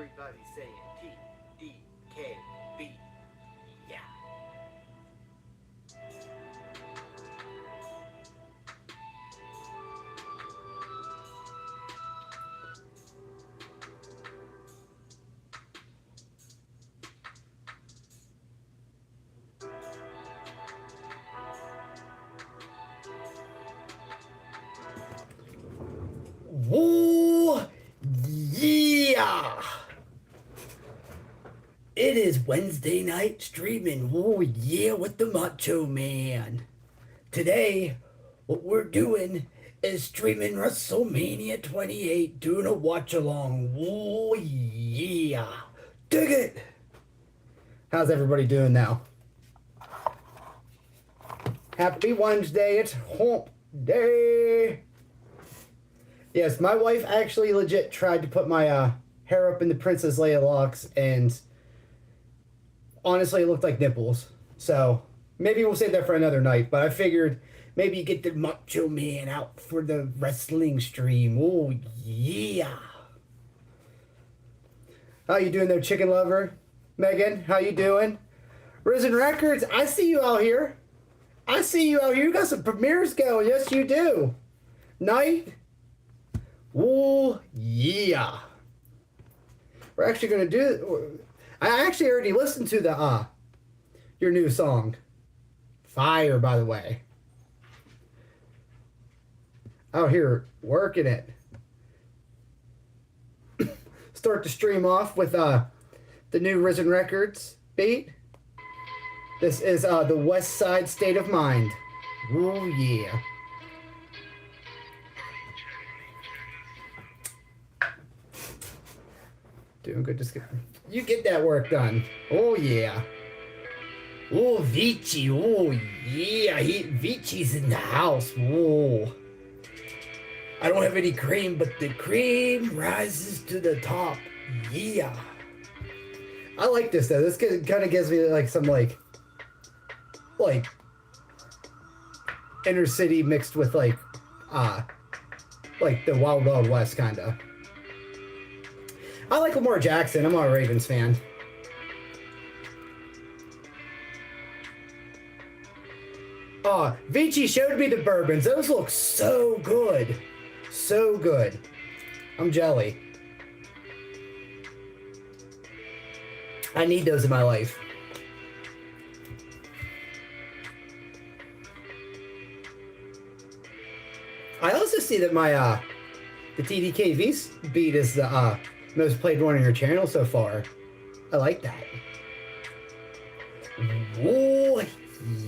Everybody saying TDKB. Yeah. Woo! Yeah! It is Wednesday night streaming. Oh yeah, with the Macho Man. Today, what we're doing is streaming WrestleMania 28, doing a watch along. Oh yeah! Dig it! How's everybody doing now? Happy Wednesday, it's hump day! Yes, my wife actually legit tried to put my hair up in the Princess Leia locks, and honestly, it looked like nipples. So maybe we'll save that for another night. But I figured maybe get the Macho Man out for the wrestling stream. Oh yeah! How you doing there, chicken lover? Megan, how you doing? Risen Records, I see you out here. I see you out here. You got some premieres going. Yes, you do. Night. Oh yeah! We're actually gonna do. I actually already listened to the your new song, Fire. By the way, out here working it. Start the stream off with the new Risen Records beat. This is the West Side State of Mind. Oh yeah! Doing good. Just you get that work done. Oh yeah. Oh Vici. Oh yeah. Vici's in the house. Oh. I don't have any cream, but the cream rises to the top. Yeah. I like this though. This kind of gives me like some like inner city mixed with like the Wild Wild West kind of. I like Lamar Jackson. I'm not a Ravens fan. Vici showed me the bourbons. Those look so good. So good. I'm jelly. I need those in my life. I also see that my the TDKV beat is the most played one on your channel so far. I like that. Oh,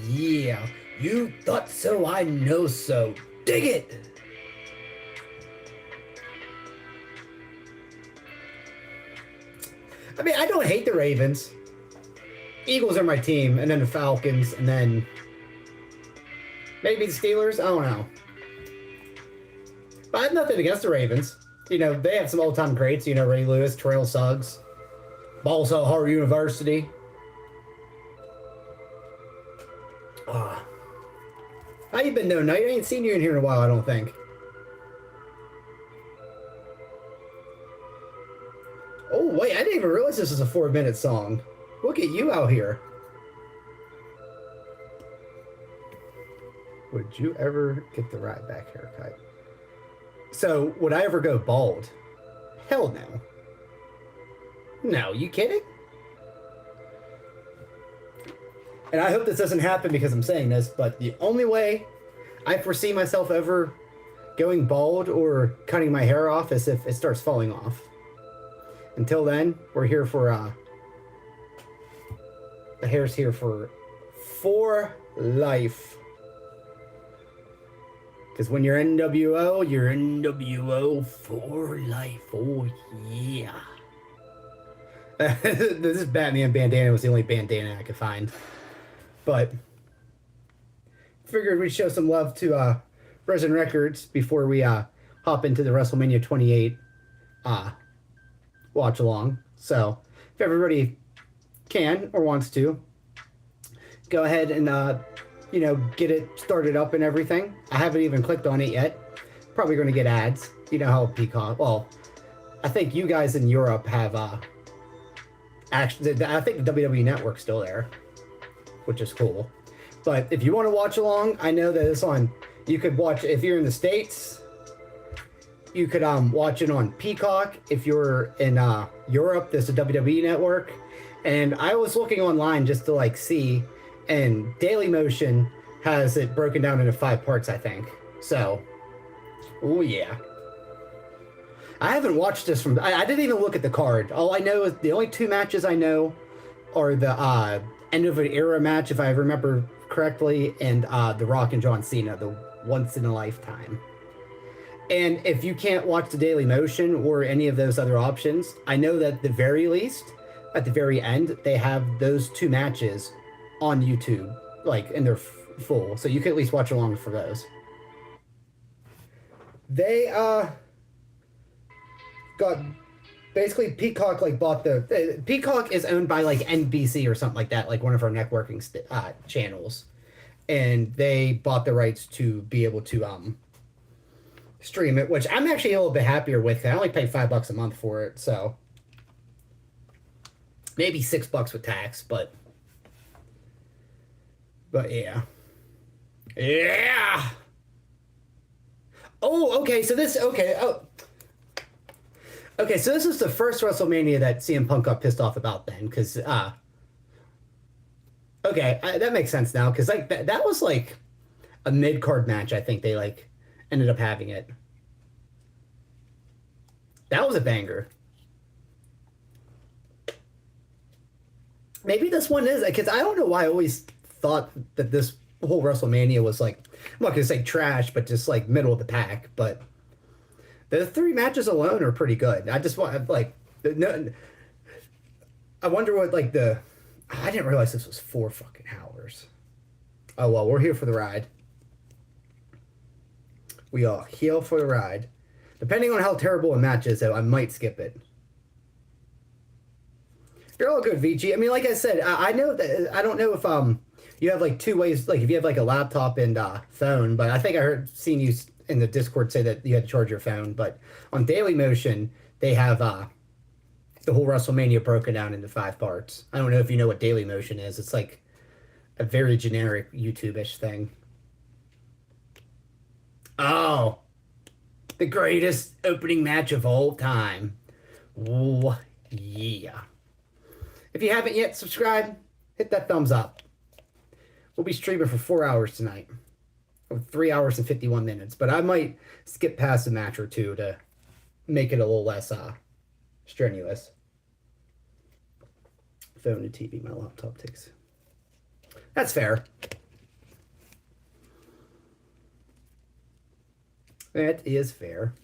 yeah. You thought so, I know so. Dig it! I mean, I don't hate the Ravens. Eagles are my team, and then the Falcons, and then maybe the Steelers. I don't know. But I have nothing against the Ravens. You know, they have some old-time greats. You know, Ray Lewis, Terrell Suggs, Balsa Hart University. How you been doing, Knight? I ain't seen you in here in a while, I don't think. Oh, wait, I didn't even realize this was a 4-minute song. Look at you out here. Would you ever get the right back haircut? So, would I ever go bald? Hell no. No, you kidding? And I hope this doesn't happen because I'm saying this, but the only way I foresee myself ever going bald or cutting my hair off is if it starts falling off. Until then, we're here for, the hair's here for life. Because when you're NWO for life. Oh, yeah. This Batman bandana was the only bandana I could find. But figured we'd show some love to Resin Records before we hop into the WrestleMania 28 watch along. So if everybody can or wants to, go ahead and you know, get it started up and everything. I haven't even clicked on it yet. Probably going to get ads. You know how Peacock, well, I think you guys in Europe have actually. I think the WWE Network's still there, which is cool. But if you want to watch along, I know that it's on. You could watch if you're in the States. You could watch it on Peacock. If you're in Europe, there's a WWE Network. And I was looking online just to like see, and Daily Motion has it broken down into 5 parts, I think. So, oh yeah. I haven't watched this from. I didn't even look at the card. All I know is the only 2 matches I know are the end of an era match, if I remember correctly, and The Rock and John Cena, the once in a lifetime. And if you can't watch the Daily Motion or any of those other options, I know that at the very least, at the very end, they have those 2 matches on YouTube, like in their full. So you can at least watch along for those. They got basically Peacock like bought the Peacock is owned by like NBC or something like that, like one of our networking channels, and they bought the rights to be able to stream it, which I'm actually a little bit happier with. I only pay $5 a month for it, so maybe $6 with tax, but yeah. Oh, okay. So this okay. So this is the first WrestleMania that CM Punk got pissed off about then, because okay, that makes sense now, because like that was like a mid card match. I think they like ended up having it. That was a banger. Maybe this one is, because I don't know why I always thought that this whole WrestleMania was like, I'm not gonna say trash, but just like middle of the pack. But the 3 matches alone are pretty good. I just want like no. I wonder what like I didn't realize this was 4 fucking hours. Oh well, we're here for the ride. We are here for the ride. Depending on how terrible a match is, though, I might skip it. You're all good, Vici. I mean, like I said, I know that I don't know if you have like 2 ways, like if you have like a laptop and phone, but I think I seen you in the Discord say that you had to charge your phone. But on Daily Motion, they have the whole WrestleMania broken down into 5 parts. I don't know if you know what Daily Motion is. It's like a very generic YouTube-ish thing. Oh, the greatest opening match of all time. Oh, yeah. If you haven't yet, subscribe, hit that thumbs up. We'll be streaming for 4 hours tonight. 3 hours and 51 minutes. But I might skip past a match or 2 to make it a little less strenuous. Phone and TV, my laptop takes. That's fair. That is fair.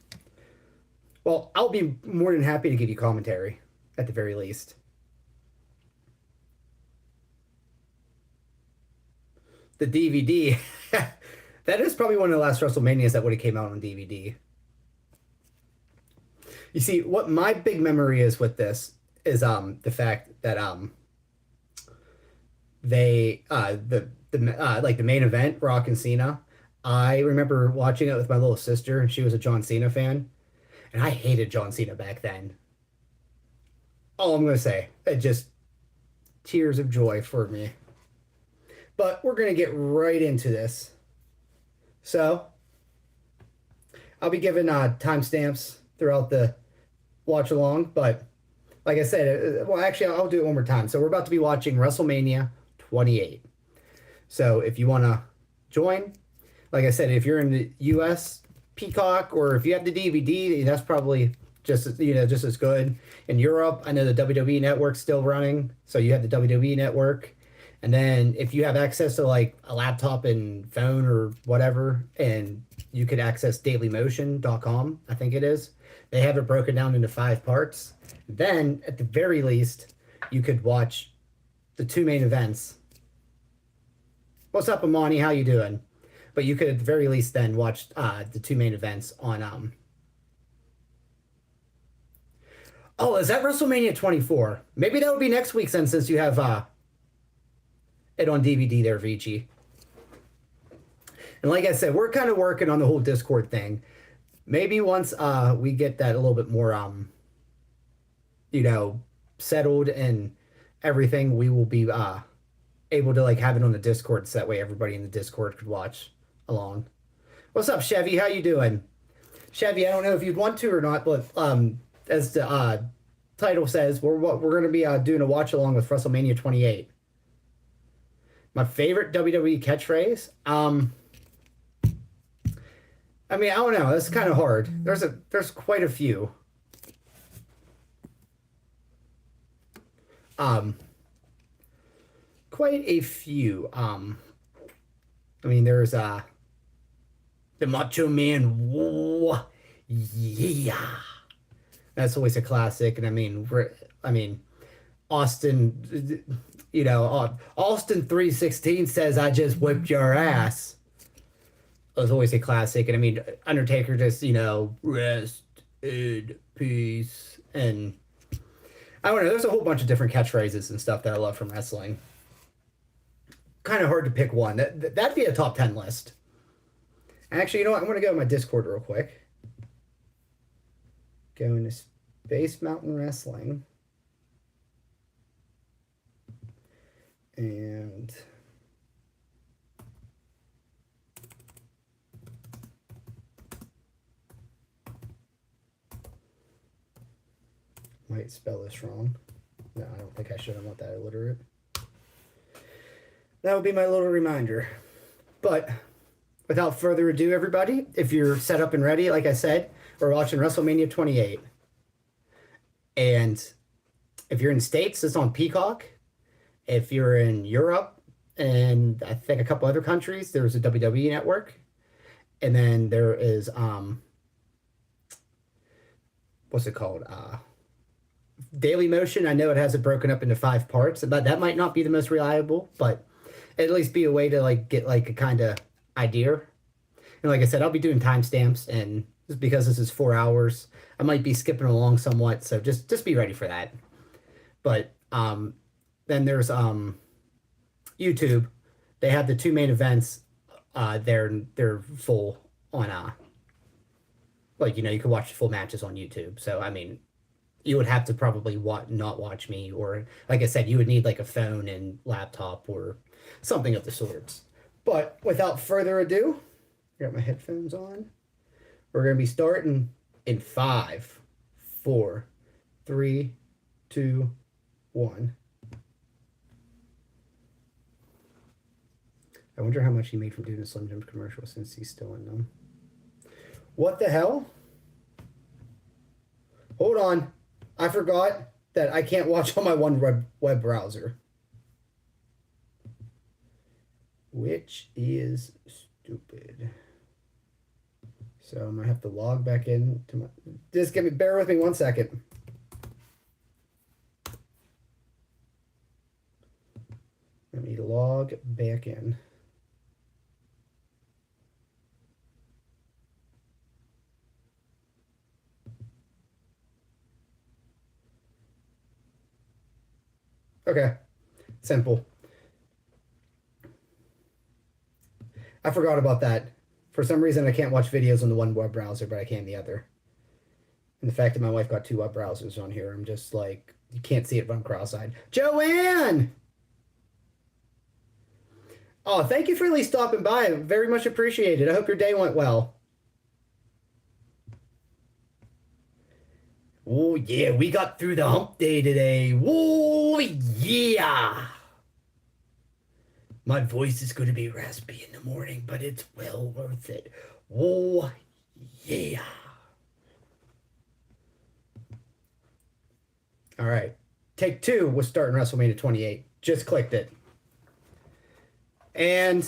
Well, I'll be more than happy to give you commentary, at the very least. The DVD. That is probably one of the last WrestleManias that would have came out on DVD. You see, what my big memory is with this is the fact that they like the main event, Rock and Cena. I remember watching it with my little sister, and she was a John Cena fan, and I hated John Cena back then. All I'm gonna say, it just tears of joy for me. But we're gonna get right into this. So I'll be giving timestamps throughout the watch along, but like I said, well, actually, I'll do it one more time. So we're about to be watching WrestleMania 28. So if you want to join, like I said, if you're in the U.S. Peacock, or if you have the DVD, that's probably just as good. In Europe, I know the WWE Network's still running, so you have the WWE Network. And then if you have access to like a laptop and phone or whatever, and you could access dailymotion.com, I think it is. They have it broken down into 5 parts. Then, at the very least, you could watch the 2 main events. What's up, Amani? How you doing? But you could, at the very least, then watch the 2 main events on... Oh, is that WrestleMania 24? Maybe that would be next week, then, since you have it on DVD there, Vici. And like I said, we're kind of working on the whole Discord thing. Maybe once we get that a little bit more you know, settled and everything, we will be able to like have it on the Discord so that way everybody in the Discord could watch along. What's up, Chevy? How you doing? Chevy, I don't know if you'd want to or not, but as the title says, we're going to be doing a watch along with WrestleMania 28. My favorite WWE catchphrase. I mean, I don't know. That's kind of hard. There's quite a few. Quite a few. I mean, there's the Macho Man. Whoa, yeah, that's always a classic. And I mean, Austin. You know, Austin 316 says, "I just whipped your ass." It was always a classic. And I mean, Undertaker just, you know, rest in peace. And I don't know, there's a whole bunch of different catchphrases and stuff that I love from wrestling. Kind of hard to pick one. That'd be a top 10 list. Actually, you know what? I'm going to go to my Discord real quick. Go into Space Mountain Wrestling. And might spell this wrong. No, I don't think I should. I'm not that illiterate. That would be my little reminder. But without further ado, everybody, if you're set up and ready, like I said, we're watching WrestleMania 28. And if you're in States, it's on Peacock. If you're in Europe and I think a couple other countries, there's a WWE network. And then there is, what's it called? Daily Motion. I know it has it broken up into 5 parts, but that might not be the most reliable, but at least be a way to like get like a kind of idea. And like I said, I'll be doing timestamps, and just because this is 4 hours, I might be skipping along somewhat. So just be ready for that. But then there's YouTube. They have the 2 main events. They're full on like, you know, you can watch the full matches on YouTube. So I mean, you would have to probably not watch me, or like I said, you would need like a phone and laptop or something of the sorts. But without further ado, I got my headphones on. We're gonna be starting in 5, 4, 3, 2, 1. I wonder how much he made from doing a Slim Jim commercial since he's still in them. What the hell? Hold on. I forgot that I can't watch on my one web browser. Which is stupid. So I'm going to have to log back in to my... Just bear with me 1 second. Let me log back in. Okay, simple. I forgot about that. For some reason, I can't watch videos on the one web browser, but I can the other. And the fact that my wife got 2 web browsers on here, I'm just like, you can't see it, but I'm cross-eyed. Joanne! Oh, thank you for at least stopping by. Very much appreciated. I hope your day went well. Oh, yeah, we got through the hump day today. Oh, yeah. My voice is going to be raspy in the morning, but it's well worth it. Oh, yeah. All right. Take 2 was starting WrestleMania 28. Just clicked it. And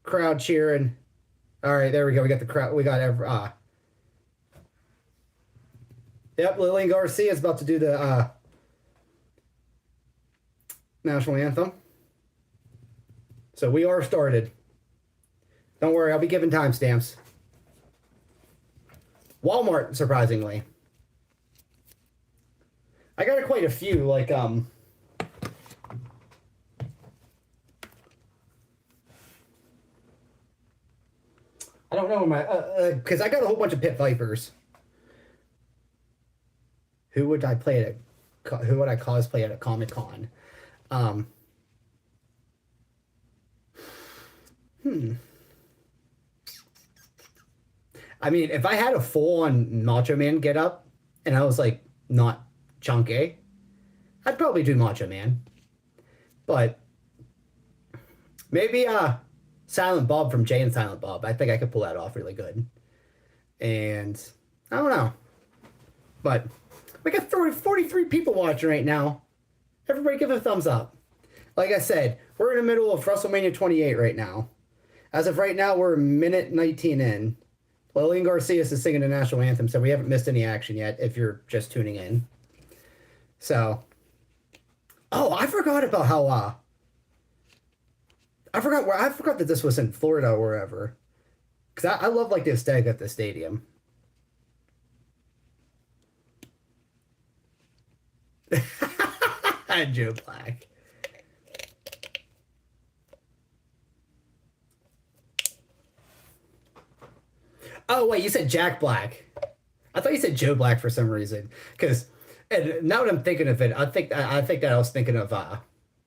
crowd cheering. All right, there we go. We got the crowd. We got Yep, Lillian Garcia is about to do the national anthem. So we are started. Don't worry, I'll be giving timestamps. Walmart, surprisingly. I got quite a few, like, I don't know my, because I got a whole bunch of Pit Vipers. Who would I play at who would I cosplay at a Comic Con? Um, hmm. I mean, if I had a full on Macho Man get up and I was like not chunky, I'd probably do Macho Man. But maybe Silent Bob from Jay and Silent Bob. I think I could pull that off really good. And I don't know. But we got 43 people watching right now. Everybody give a thumbs up. Like I said, we're in the middle of WrestleMania 28 right now. As of right now, we're a minute 19 in. Lillian Garcia is singing the national anthem, so we haven't missed any action yet if you're just tuning in. So, oh, I forgot about how, I forgot that this was in Florida or wherever. Because I love, like, the aesthetic at the stadium. Joe Black. Oh, wait, you said Jack Black. I thought you said Joe Black for some reason. Because, and now that I'm thinking of it, I think that I was thinking of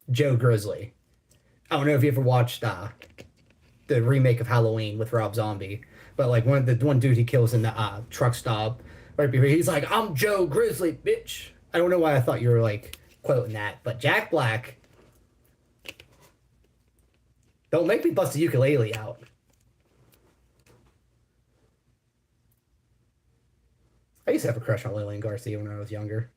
Joe Grizzly. I don't know if you ever watched the remake of Halloween with Rob Zombie, but like one dude he kills in the truck stop right before he's like, "I'm Joe Grizzly, bitch." I don't know why I thought you were like quoting that, but Jack Black. Don't make me bust the ukulele out. I used to have a crush on Lillian Garcia when I was younger.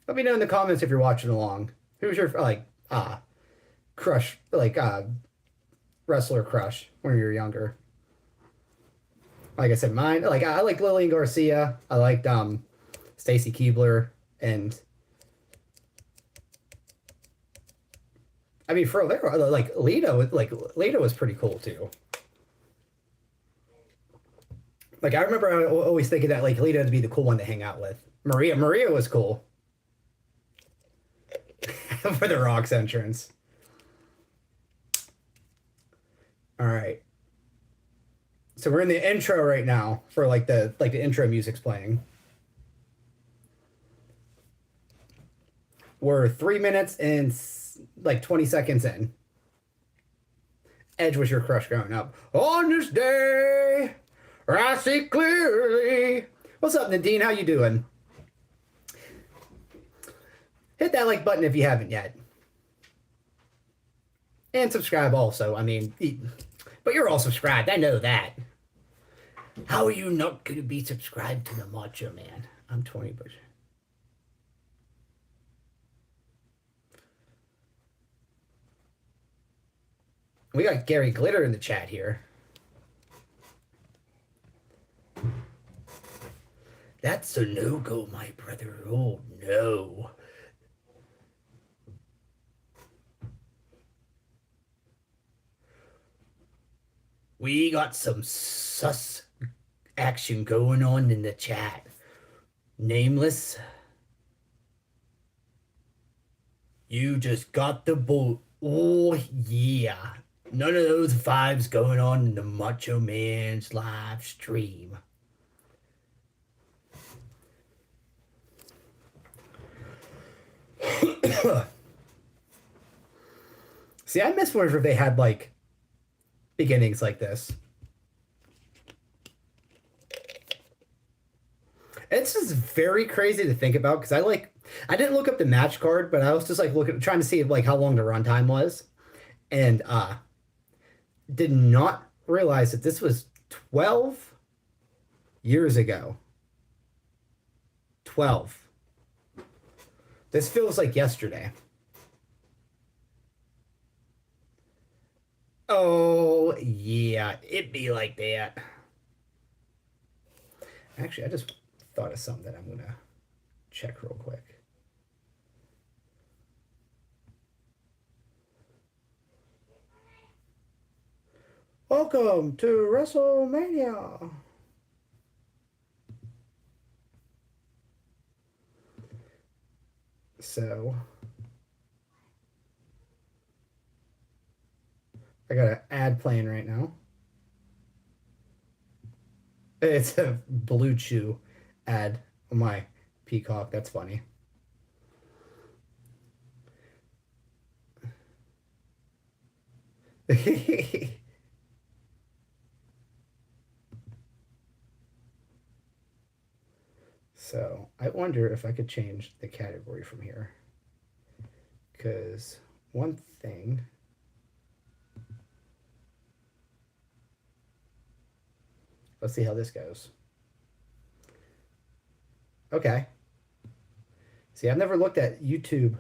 Let me know in the comments if you're watching along. Who's your like crush, like wrestler crush when you were younger? Like I said, mine, like I like Lillian Garcia. I liked Stacy Keibler, and I mean, for there, like Lita was pretty cool too. Like I remember always thinking that like Lita would be the cool one to hang out with. Maria was cool for the Rock's entrance. All right. So we're in the intro right now for like the intro music's playing. We're 3 minutes and like 20 seconds in. Edge was your crush growing up. On this day, I see clearly. What's up, Nadine? How you doing? Hit that like button if you haven't yet. And subscribe also. I mean, but you're all subscribed. I know that. How are you not going to be subscribed to the Macho Man? I'm 20%. We got Gary Glitter in the chat here. That's a no-go, my brother. Oh, no. We got some sus action going on in the chat. Nameless. You just got the bull. Oh, yeah. None of those vibes going on in the Macho Man's live stream. See, I miss whenever they had like beginnings like this. It's just very crazy to think about because I didn't look up the match card, but I was just like trying to see like how long the runtime was, and did not realize that this was 12 years ago. 12. This feels like yesterday. Oh, yeah, it'd be like that. Actually, I just thought of something that I'm going to check real quick. Welcome to WrestleMania. So, I got an ad playing right now. It's a Blue Chew ad on my Peacock. That's funny. So I wonder if I could change the category from here. Because one thing. Let's see how this goes. Okay. See, I've never looked at YouTube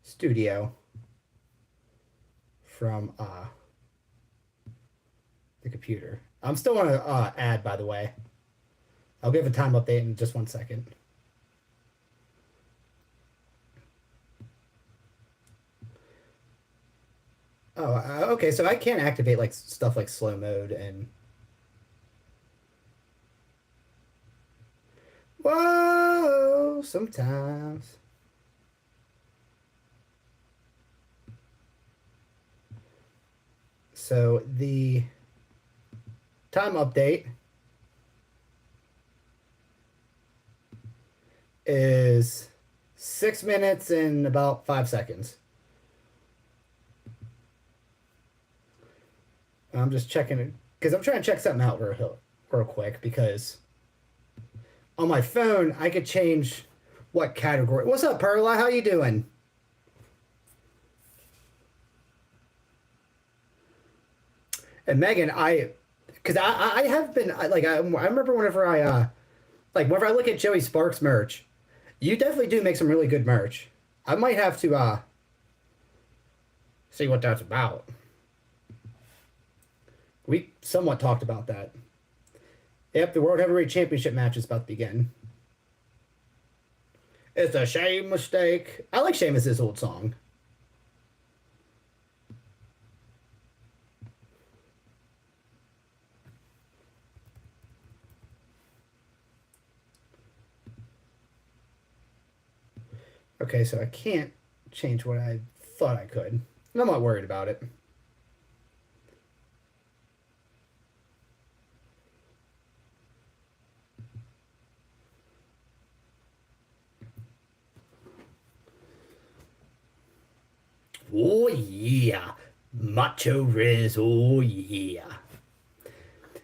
Studio from the computer. I'm still on a ad, by the way. I'll give a time update in just 1 second. Oh, okay. So I can't activate like stuff like slow mode and. Whoa! Sometimes. So the time update is 6 minutes and about 5 seconds. I'm just checking it because I'm trying to check something out real quick because on my phone I could change what category. What's up, Perla? How you doing? And Megan, because I have been I remember whenever whenever I look at Joey Sparks merch, you definitely do make some really good merch. I might have to see what that's about. We somewhat talked about that. Yep, the World Heavyweight Championship match is about to begin. It's a shame mistake. I like Sheamus's old song. Okay, so I can't change what I thought I could. And I'm not worried about it. Oh yeah, Macho Riz. Oh yeah.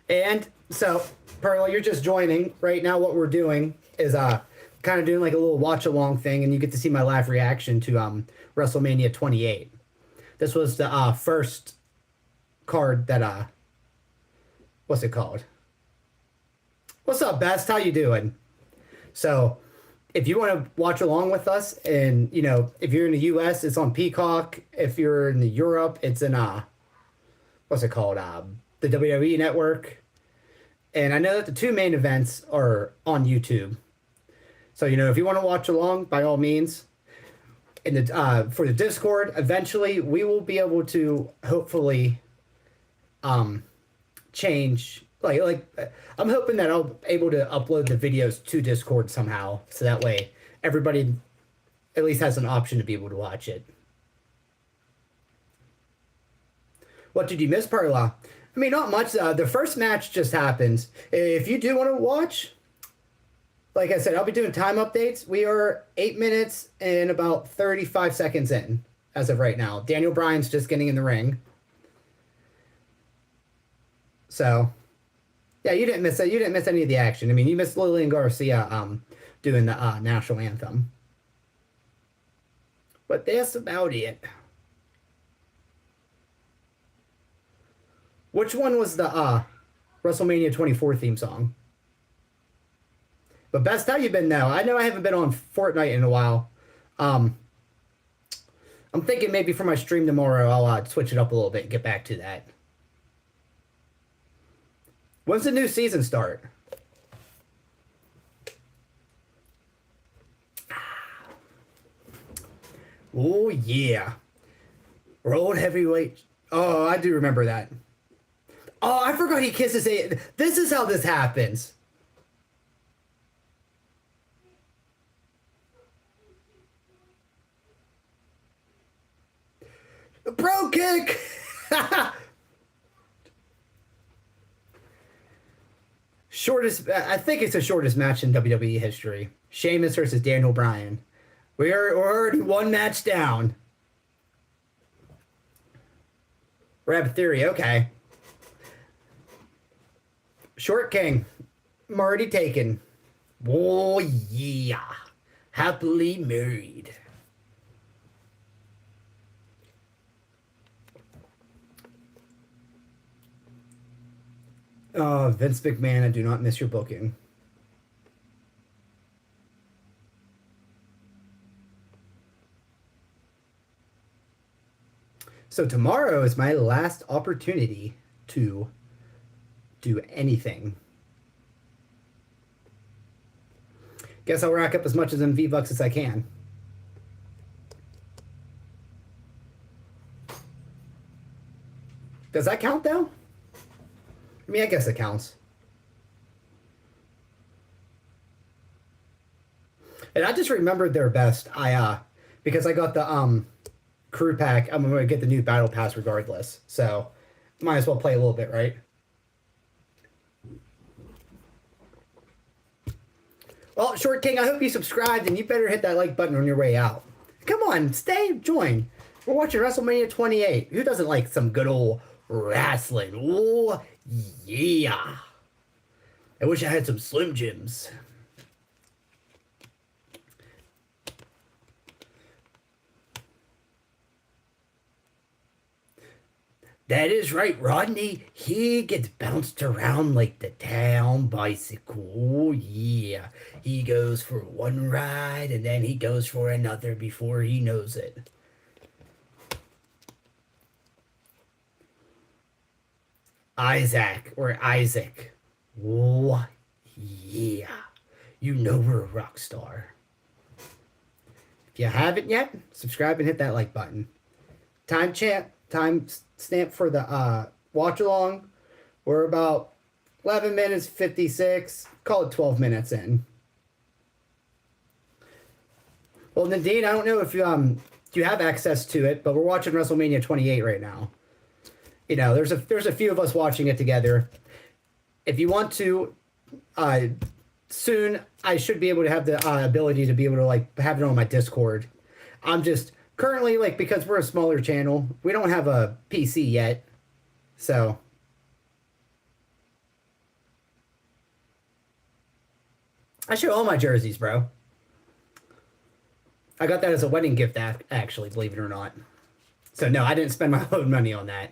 And so, Pearl, you're just joining right now. What we're doing is kind of doing like a little watch along thing, and you get to see my live reaction to WrestleMania 28. This was the first card that what's it called? What's up, Best? How you doing? So, if you want to watch along with us, and if you're in the U.S., it's on Peacock. If you're in Europe, it's in what's it called? The WWE Network. And I know that the two main events are on YouTube. So if you want to watch along, by all means. In the for the Discord, eventually we will be able to hopefully change I'm hoping that I'll be able to upload the videos to Discord somehow, so that way everybody at least has an option to be able to watch it. What did you miss, Perla? I mean, not much. The first match just happened. If you do want to watch, like I said, I'll be doing time updates. We are 8 minutes and about 35 seconds in as of right now. Daniel Bryan's just getting in the ring. So, yeah, you didn't miss it. You didn't miss any of the action. I mean, you missed Lillian Garcia doing the national anthem. But that's about it. Which one was the WrestleMania 24 theme song? But Best, how you been now? I know I haven't been on Fortnite in a while. I'm thinking maybe for my stream tomorrow, I'll switch it up a little bit and get back to that. When's the new season start? Oh, yeah. World Heavyweight. Oh, I do remember that. Oh, I forgot he kisses a. This is how this happens. Bro kick! Shortest, I think it's the shortest match in WWE history. Sheamus versus Daniel Bryan. We're already one match down. Rabbit Theory, okay. Short King. I'm already taken. Oh, yeah. Happily married. Oh, Vince McMahon, I do not miss your booking. So tomorrow is my last opportunity to do anything. Guess I'll rack up as much of them V-Bucks as I can. Does that count though? I mean, I guess it counts. And I just remembered their best. Because I got the crew pack, I'm gonna get the new battle pass regardless. So might as well play a little bit, right? Well, Short King, I hope you subscribed, and you better hit that like button on your way out. Come on, join. We're watching WrestleMania 28. Who doesn't like some good old wrestling? Oh, yeah. I wish I had some Slim Jims. That is right, Rodney. He gets bounced around like the town bicycle. Oh, yeah. He goes for one ride and then he goes for another before he knows it. Isaac. Oh, yeah. You know we're a rock star. If you haven't yet, subscribe and hit that like button. Time stamp for the watch along. We're about 11 minutes 56. Call it 12 minutes in. Well, Nadine, I don't know if you have access to it, but we're watching WrestleMania 28 right now. You know, there's a few of us watching it together. If you want to, soon I should be able to have the ability to be able to like have it on my Discord. I'm just currently, like, because we're a smaller channel, we don't have a PC yet, so. I show all my jerseys, bro. I got that as a wedding gift, actually, believe it or not. So, no, I didn't spend my own money on that.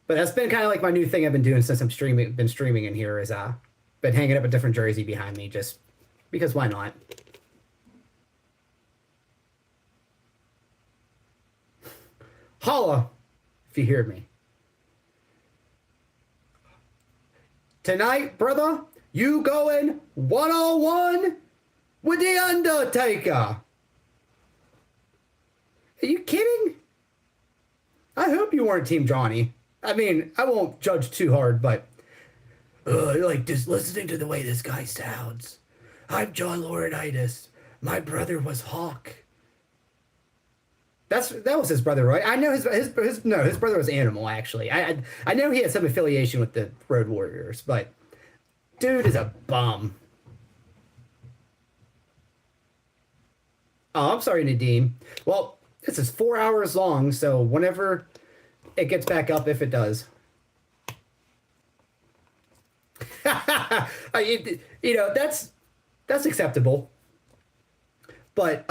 But that's been kind of like my new thing I've been doing since been streaming in here is, been hanging up a different jersey behind me, just because why not? Holla, if you hear me. Tonight, brother, you going one-on-one with the Undertaker. Are you kidding? I hope you weren't Team Johnny. I mean, I won't judge too hard, but like just listening to the way this guy sounds. I'm John Laurinaitis. My brother was Hawk. That was his brother, right? I know his brother was Animal, actually. I know he had some affiliation with the Road Warriors, but dude is a bum. Oh, I'm sorry, Nadine. Well, this is 4 hours long, so whenever it gets back up, if it does. You know, that's acceptable. But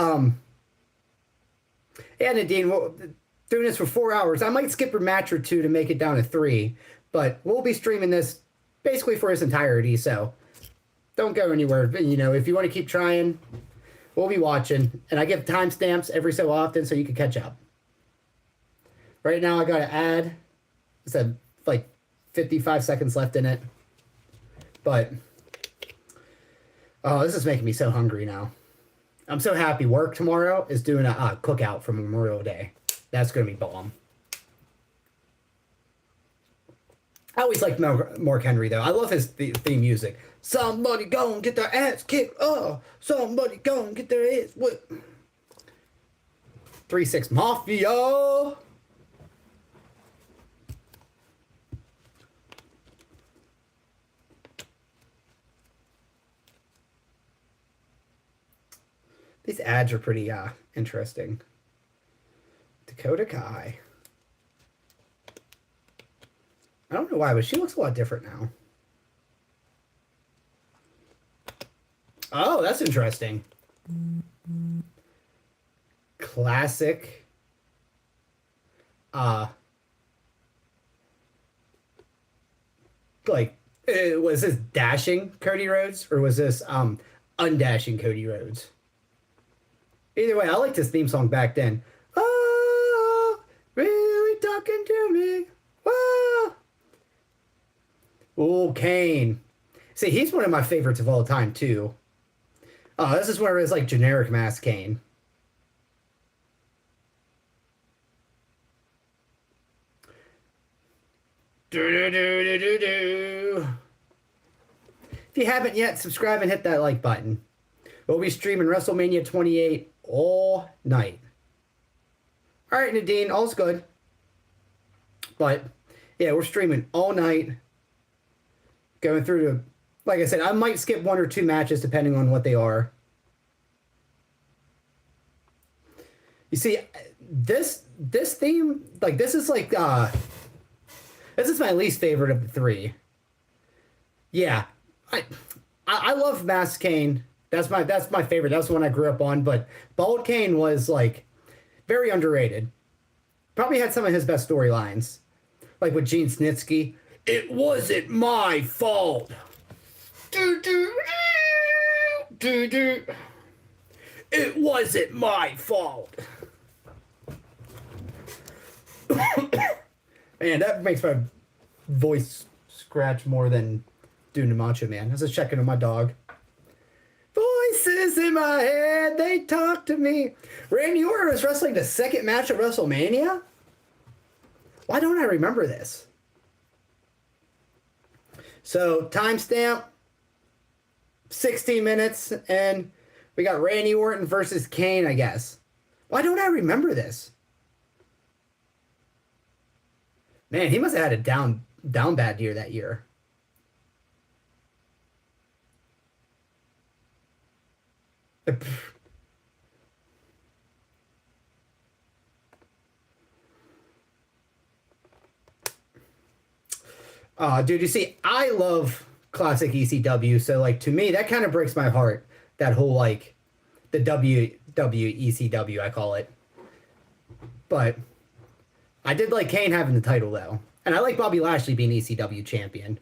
yeah, Nadine, doing this for 4 hours. I might skip a match or two to make it down to 3, but we'll be streaming this basically for its entirety, so don't go anywhere. You know, if you want to keep trying, we'll be watching. And I give timestamps every so often so you can catch up. Right now, I got to add, I said, like 55 seconds left in it. But, oh, this is making me so hungry now. I'm so happy. Work tomorrow is doing a cookout for Memorial Day. That's going to be bomb. I always liked Mark Henry, though. I love his theme music. Somebody go and get their ass kicked. Oh, somebody go and get their ass whipped. 3-6 Mafia. These ads are pretty interesting. Dakota Kai. I don't know why, but she looks a lot different now. Oh, that's interesting. Classic. Like, was this dashing Cody Rhodes or was this undashing Cody Rhodes? Either way, I liked his theme song back then. Oh, really talking to me. Oh, oh, Kane. See, he's one of my favorites of all time, too. Oh, this is where it's like generic mask Kane. Do. If you haven't yet, subscribe and hit that like button. We'll be streaming WrestleMania 28 all night. All right, Nadine, all's good. But, yeah, we're streaming all night. Going through the... Like I said, I might skip one or two matches depending on what they are. You see, this theme, like, this is like... This is my least favorite of the three. Yeah, I love Masked Kane. That's my favorite. That's the one I grew up on. But Bald Kane was like very underrated. Probably had some of his best storylines, like with Gene Snitsky. It wasn't my fault. It wasn't my fault. Man, that makes my voice scratch more than doing the Macho Man. I was just checking on my dog. Voices in my head, they talk to me. Randy Orton was wrestling the second match at WrestleMania? Why don't I remember this? So, timestamp, 16 minutes, and we got Randy Orton versus Kane, I guess. Why don't I remember this? Man, he must have had a down bad year that year. Dude, you see, I love classic ECW, so, like, to me, that kind of breaks my heart. That whole, like, the WECW, I call it. But I did like Kane having the title, though. And I like Bobby Lashley being ECW champion.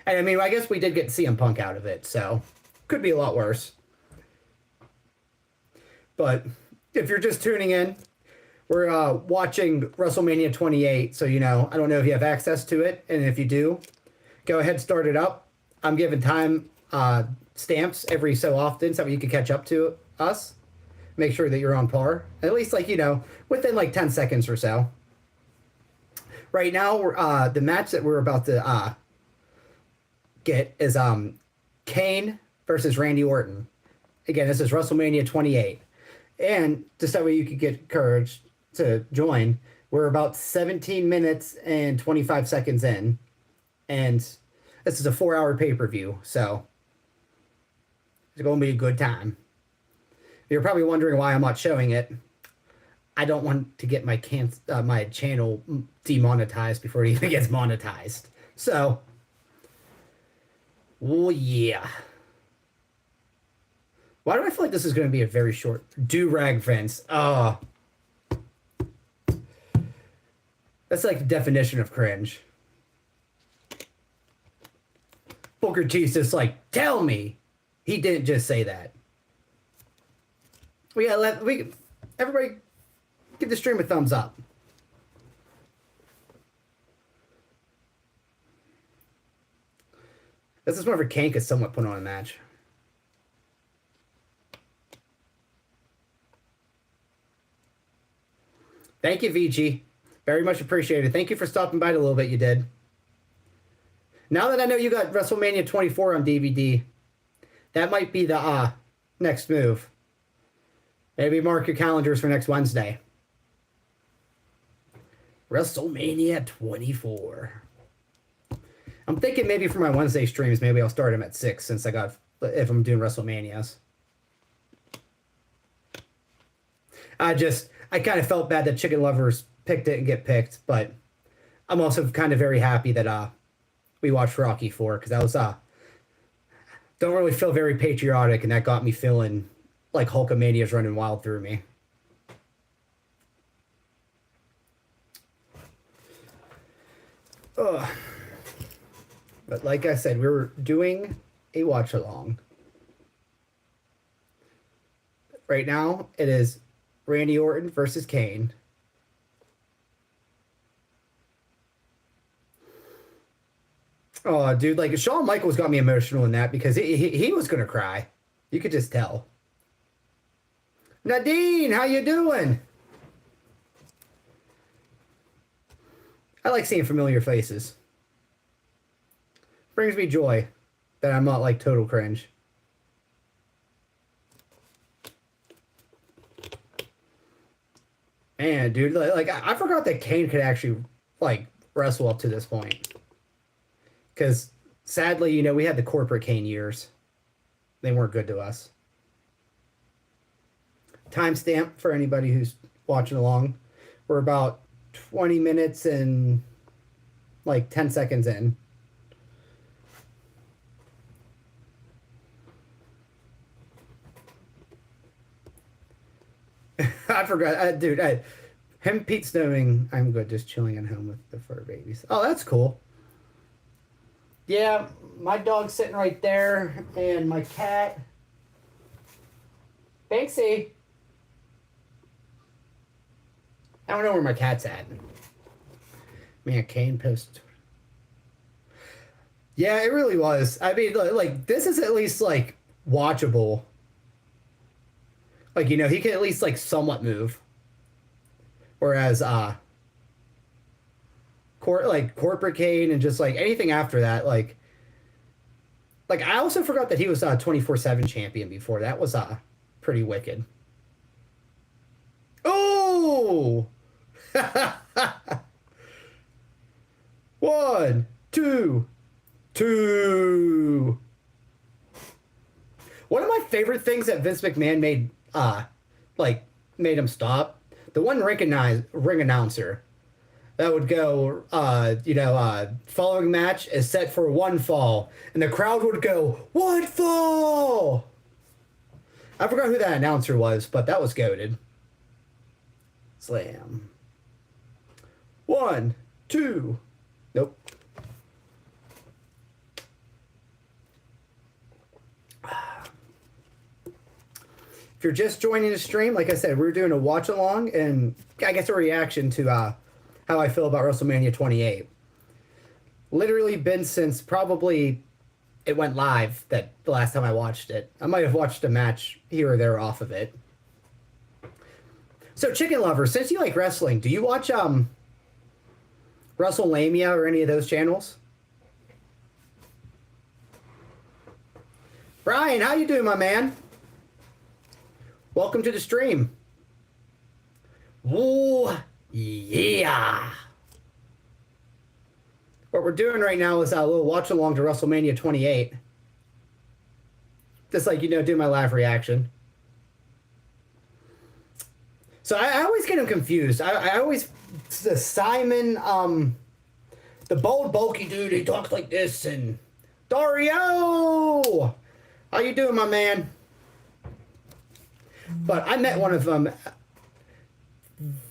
And, I mean, I guess we did get CM Punk out of it, so could be a lot worse. But if you're just tuning in, we're watching WrestleMania 28, so, you know, I don't know if you have access to it, and if you do, go ahead, start it up. I'm giving time stamps every so often so you can catch up to us. Make sure that you're on par, at least, like, you know, within, like, 10 seconds or so. Right now, we're, the match that we're about to get is Kane versus Randy Orton. Again, this is WrestleMania 28. And just that way you could get courage to join, we're about 17 minutes and 25 seconds in. And this is a 4-hour pay-per-view, so it's going to be a good time. You're probably wondering why I'm not showing it. I don't want to get my my channel demonetized before it even gets monetized. So, oh yeah. Why do I feel like this is going to be a very short do-rag Vince? Oh. That's like the definition of cringe. Booker T's just like, tell me he didn't just say that. Everybody give the stream a thumbs up. This is whenever Kane could somewhat put on a match. Thank you, VG. Very much appreciated. Thank you for stopping by the little bit you did. Now that I know you got WrestleMania 24 on DVD, that might be the next move. Maybe mark your calendars for next Wednesday. WrestleMania 24. I'm thinking maybe for my Wednesday streams, maybe I'll start them at 6 since if I'm doing WrestleManias. I kind of felt bad that Chicken Lovers picked it and get picked, but I'm also kind of very happy that we watched Rocky 4 because that was don't really feel very patriotic, and that got me feeling like Hulkamania's running wild through me. Ugh. But like I said, we were doing a watch along. Right now, it is Randy Orton versus Kane. Oh, dude, like Shawn Michaels got me emotional in that because he was gonna cry. You could just tell. Nadine, how you doing? I like seeing familiar faces. Brings me joy that I'm not like total cringe. Man, dude, like I forgot that Kane could actually like wrestle up to this point. Because sadly, you know, we had the corporate Kane years. They weren't good to us. Timestamp for anybody who's watching along. We're about 20 minutes and like 10 seconds in. I forgot. Dude, him Pete Snowing, I'm good just chilling at home with the fur babies. Oh, that's cool. Yeah, my dog's sitting right there, and my cat. Banksy. I don't know where my cat's at. Man, Kane posted. Yeah, it really was. I mean, like this is at least like watchable. Like, you know, he can at least like somewhat move. Whereas corporate Kane and just like anything after that, like I also forgot that he was 24/7 champion before. That was pretty wicked. Oh! One, two, two. One of my favorite things that Vince McMahon made him stop. The one ring announcer that would go, following match is set for one fall, and the crowd would go, one fall. I forgot who that announcer was, but that was goated. Slam. One, two. Nope. If you're just joining the stream, like I said, we're doing a watch along and I guess a reaction to how I feel about WrestleMania 28. Literally been since probably it went live that the last time I watched it. I might have watched a match here or there off of it. So Chicken Lover, since you like wrestling, do you watch Wrestlemania or any of those channels? Brian, how you doing, my man? Welcome to the stream. Ooh, yeah. What we're doing right now is a little watch along to WrestleMania 28. Just like, you know, do my live reaction. So I always get him confused. I always, the Simon, the bold, bulky dude, he talks like this, and Dario! How you doing, my man? But I met one of them,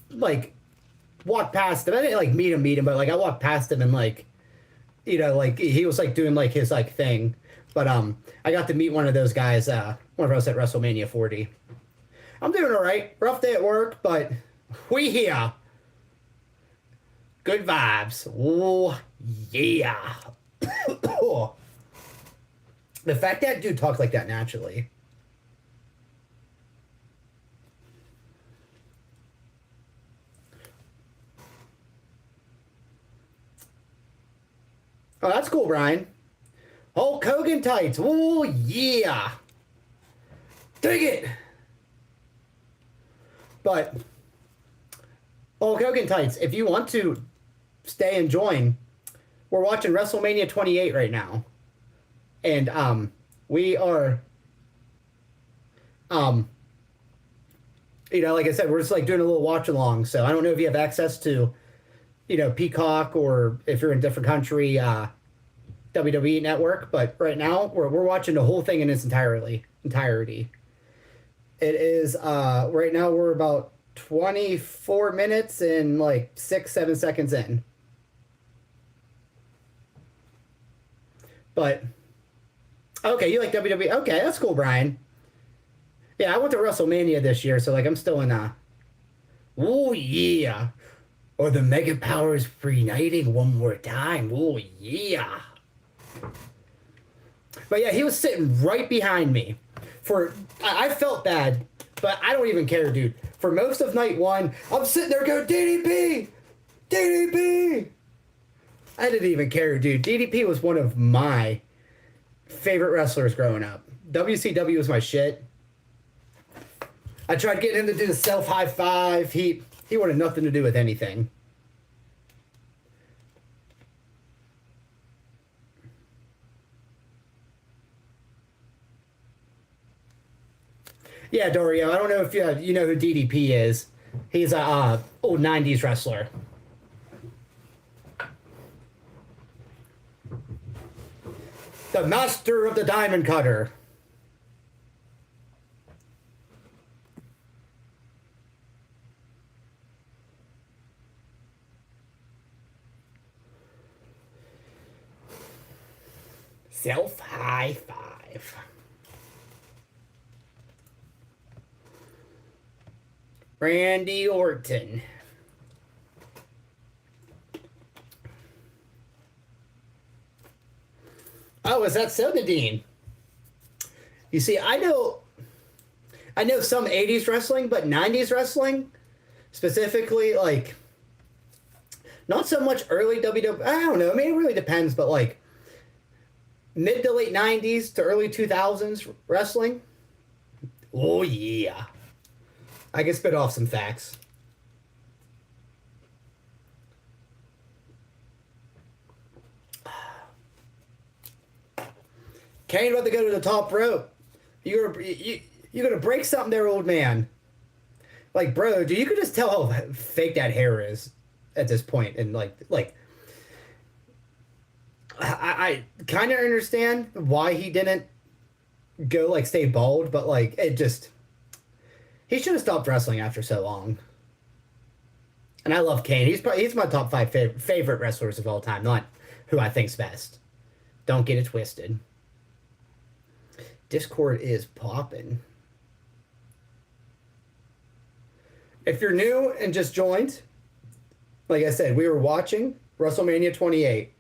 like, walked past him. I didn't, like, meet him, but, like, I walked past him and, like, you know, like, he was, like, doing, like, his, like, thing. But, I got to meet one of those guys, one of us at WrestleMania 40. I'm doing all right. Rough day at work, but we here. Good vibes. Oh, yeah. The fact that dude talks like that naturally. Oh, that's cool, Brian. Hulk Hogan tights. Oh, yeah. Dig it. But Hulk Hogan tights, if you want to stay and join, we're watching WrestleMania 28 right now. And we are Like I said, we're just like doing a little watch along. So I don't know if you have access to, Peacock, or if you're in a different country, WWE Network. But right now, we're watching the whole thing in its entirety. It is right now we're about 24 minutes and like 6, 7 seconds in. But okay, you like WWE? Okay, that's cool, Brian. Yeah, I went to WrestleMania this year, so like I'm still in oh yeah. Or the Mega Powers reuniting one more time. Oh yeah. But yeah, he was sitting right behind me. I felt bad, but I don't even care, dude. For most of night one, I'm sitting there going, DDP! DDP! I didn't even care, dude. DDP was one of my favorite wrestlers growing up. WCW was my shit. I tried getting him to do the self high five. He wanted nothing to do with anything. Yeah, Dario. I don't know if you know who DDP is. He's a old '90s wrestler. The master of the diamond cutter. Self high five. Randy Orton. Oh, is that so, Nadine? You see, I know some 80s wrestling, but 90s wrestling, specifically, like, not so much early WWE. I don't know. I mean, it really depends, but like mid to late 90s to early 2000s wrestling. Oh, yeah. I can spit off some facts. Kane about to go to the top rope. You're gonna break something there, old man. Like, bro, dude, you could just tell how fake that hair is at this point, and like I kind of understand why he didn't go like stay bald, but like it just he should have stopped wrestling after so long. And I love Kane. He's my top five favorite wrestlers of all time, not who I think's best. Don't get it twisted. Discord is popping. If you're new and just joined, like I said, we were watching WrestleMania 28.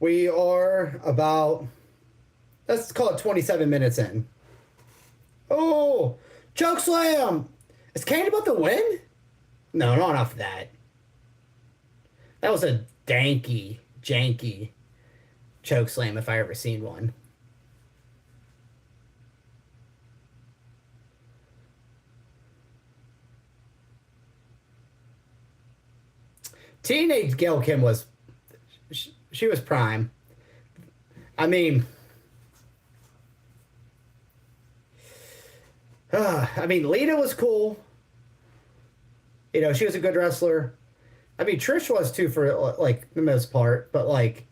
We are about, let's call it 27 minutes in. Oh, choke slam! Is Kane about to win? No, not off that. That was a janky choke slam if I ever seen one. Teenage Gail Kim was, she was prime. I mean, Lita was cool. She was a good wrestler. I mean, Trish was too for like the most part, but like,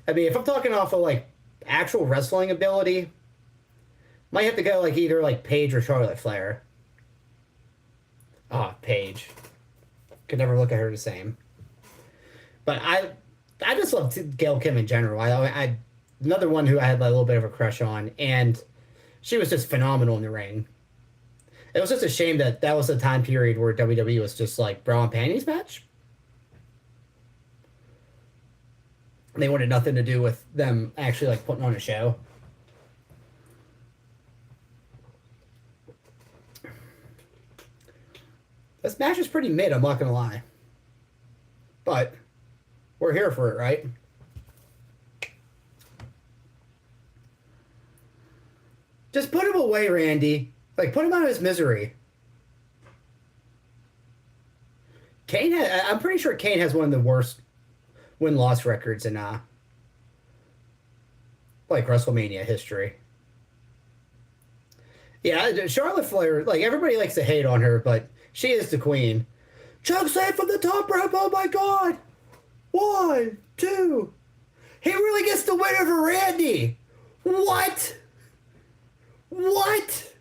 if I'm talking off of like actual wrestling ability, might have to go like either like Paige or Charlotte Flair. Paige. Could never look at her the same. But I just love Gail Kim in general. I another one who I had a little bit of a crush on, and she was just phenomenal in the ring. It was just a shame that was the time period where WWE was just like bra and panties match. They wanted nothing to do with them actually like putting on a show. This match is pretty mid, I'm not gonna lie. But we're here for it, right? Just put him away, Randy. Like, put him out of his misery. I'm pretty sure Kane has one of the worst win-loss records in like WrestleMania history. Yeah, Charlotte Flair, like everybody likes to hate on her, but she is the queen. Choke slam from the top rope. Oh my god. One, two. He really gets the win over Randy. What? What?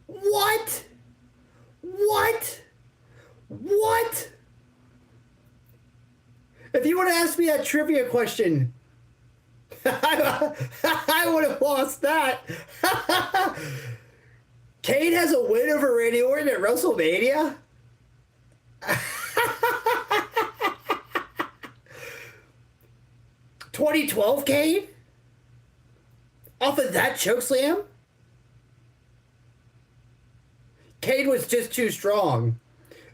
What? What? What? If you would have asked me that trivia question, I would have lost that. Kane has a win over Randy Orton at WrestleMania? 2012 Kane? Off of that chokeslam? Kane was just too strong.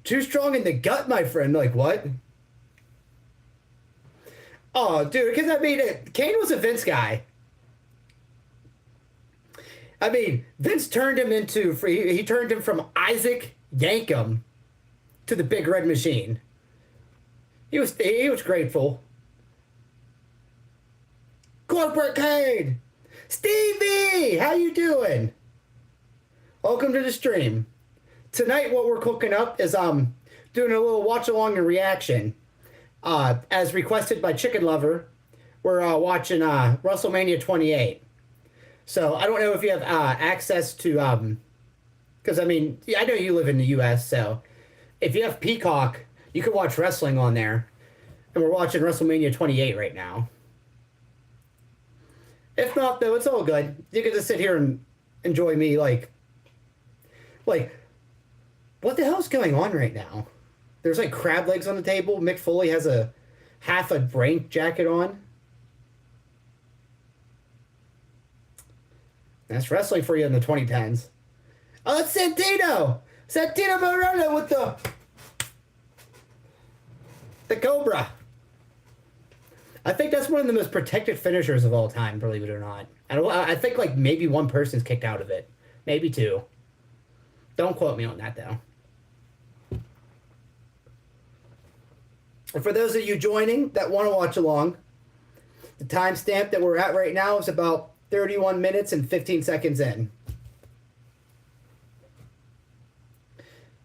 Too strong in the gut, my friend. Like, what? Oh, dude, because I mean, Kane was a Vince guy. I mean, Vince turned him into, he turned him from Isaac Yankem to the Big Red Machine. He was grateful. Corporate Kane! Stevie! How you doing? Welcome to the stream. Tonight, what we're cooking up is doing a little watch along and reaction. As requested by Chicken Lover, we're watching WrestleMania 28. So I don't know if you have access to because I mean, yeah, I know you live in the U.S. So if you have Peacock, you can watch wrestling on there. And we're watching WrestleMania 28 right now. If not, though, it's all good. You can just sit here and enjoy me, like, what the hell's going on right now? There's like crab legs on the table. Mick Foley has a half a brain jacket on. That's wrestling for you in the 2010s. Oh, that's Santino! Santino Moreno with the Cobra. I think that's one of the most protected finishers of all time, believe it or not. I think like maybe one person's kicked out of it. Maybe two. Don't quote me on that, though. And for those of you joining that want to watch along, the timestamp that we're at right now is about 31 minutes and 15 seconds in.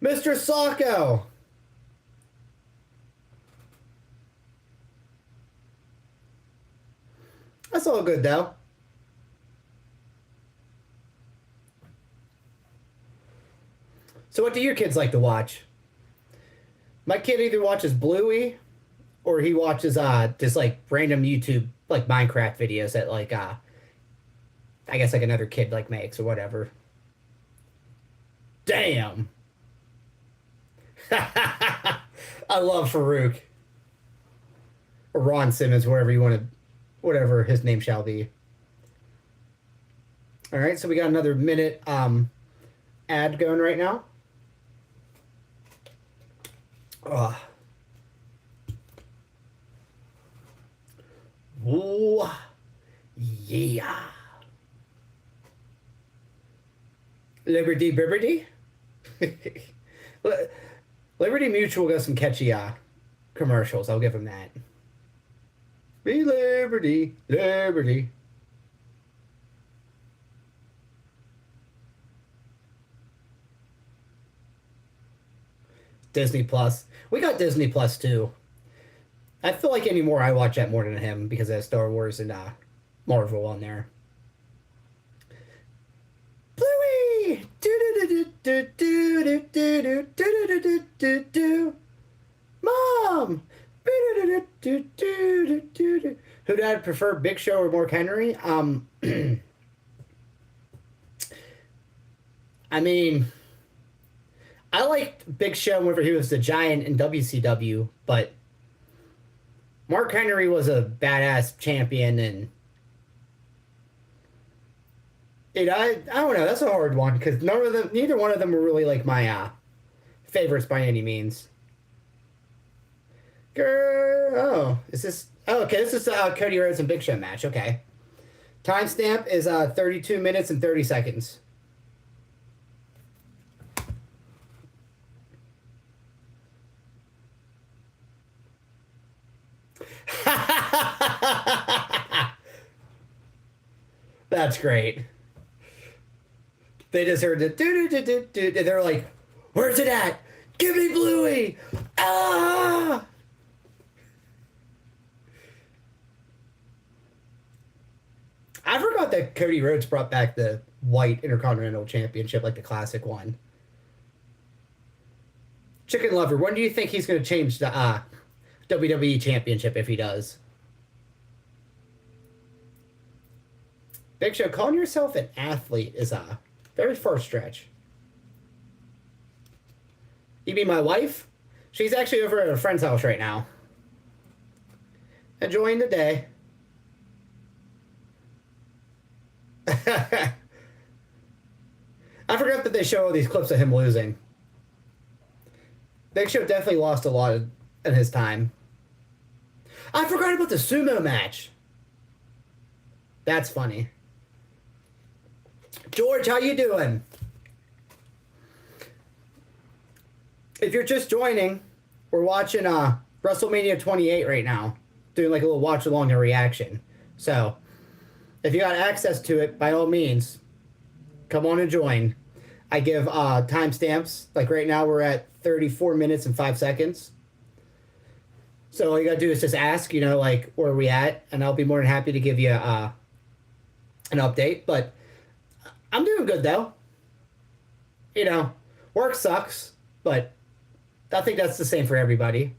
Mr. Sacco. That's all good, though. So what do your kids like to watch? My kid either watches Bluey or he watches just like random YouTube like Minecraft videos that like I guess like another kid like makes or whatever. Damn. I love Farouk. Or Ron Simmons, wherever you want to, whatever his name shall be. All right, so we got another minute ad going right now. Oh. Ooh, yeah. Liberty Bibberty? Liberty Mutual got some catchy commercials. I'll give them that. Be Liberty, Liberty. Disney Plus. We got Disney Plus too. I feel like anymore I watch that more than him because of Star Wars and Marvel on there. Bluey! Mom! Who'd I prefer, Big Show or Mark Henry? I mean, I liked Big Show whenever he was the Giant in WCW, but Mark Henry was a badass champion, and I don't know. That's a hard one because neither one of them were really like my favorites by any means. Oh, is this? Oh, okay, this is Cody Rhodes and Big Show match. Okay, timestamp is 32 minutes and 30 seconds. That's great. They just heard the do, and they're like, "Where's it at? Give me Bluey!" Ah! I forgot that Cody Rhodes brought back the White Intercontinental Championship, like the classic one. Chicken Lover, when do you think he's going to change the WWE Championship if he does? Big Show, calling yourself an athlete is a very far stretch. You mean my wife? She's actually over at a friend's house right now. Enjoying the day. I forgot that they show all these clips of him losing. Big Show definitely lost a lot in his time. I forgot about the sumo match. That's funny. George, how you doing? If you're just joining, we're watching WrestleMania 28 right now. Doing like a little watch along and reaction. So, if you got access to it, by all means, come on and join. I give timestamps. Like right now, we're at 34 minutes and 5 seconds. So all you gotta do is just ask, you know, like, where are we at? And I'll be more than happy to give you an update. But I'm doing good, though. You know, work sucks, but I think that's the same for everybody.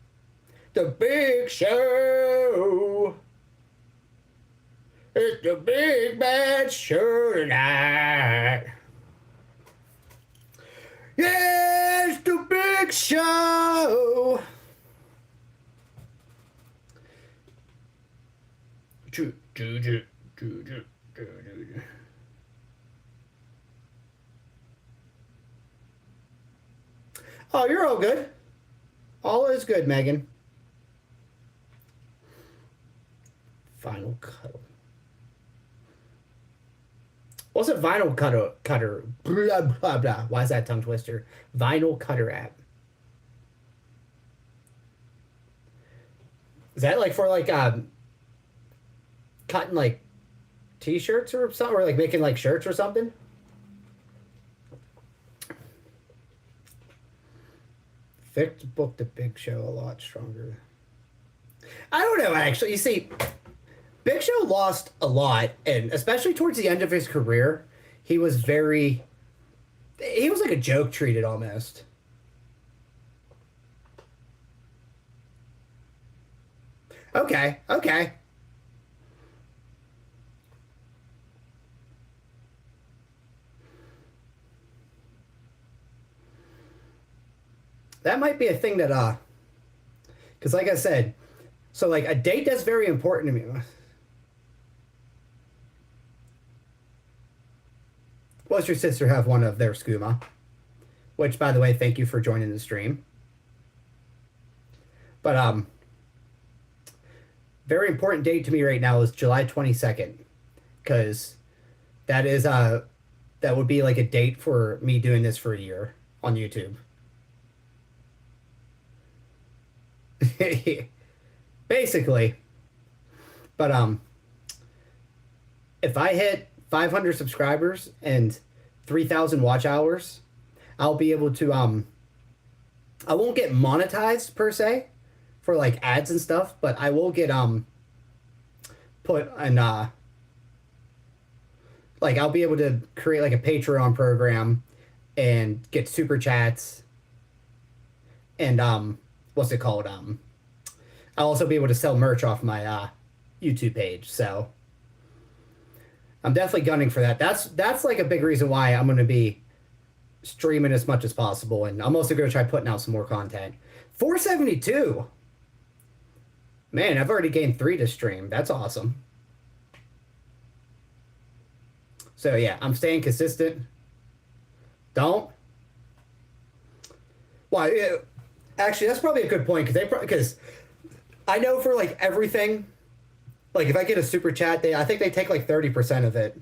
The Big Show. It's the big bad show tonight. Yeah, it's the Big Show. Oh, you're all good. All is good, Megan. Final cut. What's a vinyl cutter? Blah, blah, blah. Why is that tongue twister? Vinyl cutter app. Is that like for like cutting like t-shirts or something, or like making like shirts or something? Vic's booked the Big Show a lot stronger. I don't know, actually. You see, Big Show lost a lot, and especially towards the end of his career, he was like a joke treated almost. Okay. That might be a thing that, because like I said, so like a date that's very important to me. Well, does your sister have one of their skooma? Which, by the way, thank you for joining the stream. But, very important date to me right now is July 22nd. Because that is, that would be like a date for me doing this for a year on YouTube. Basically. But, if I hit 500 subscribers and 3,000 watch hours, I'll be able to, I won't get monetized per se for like ads and stuff, but I will get, put an, like I'll be able to create like a Patreon program and get super chats and, what's it called? I'll also be able to sell merch off my, YouTube page. So I'm definitely gunning for that. That's like a big reason why I'm going to be streaming as much as possible. And I'm also going to try putting out some more content. 472. Man, I've already gained 3 to stream. That's awesome. So yeah, I'm staying consistent. Don't. Well, actually, that's probably a good point because I know for like everything, like if I get a super chat, I think they take like 30% of it.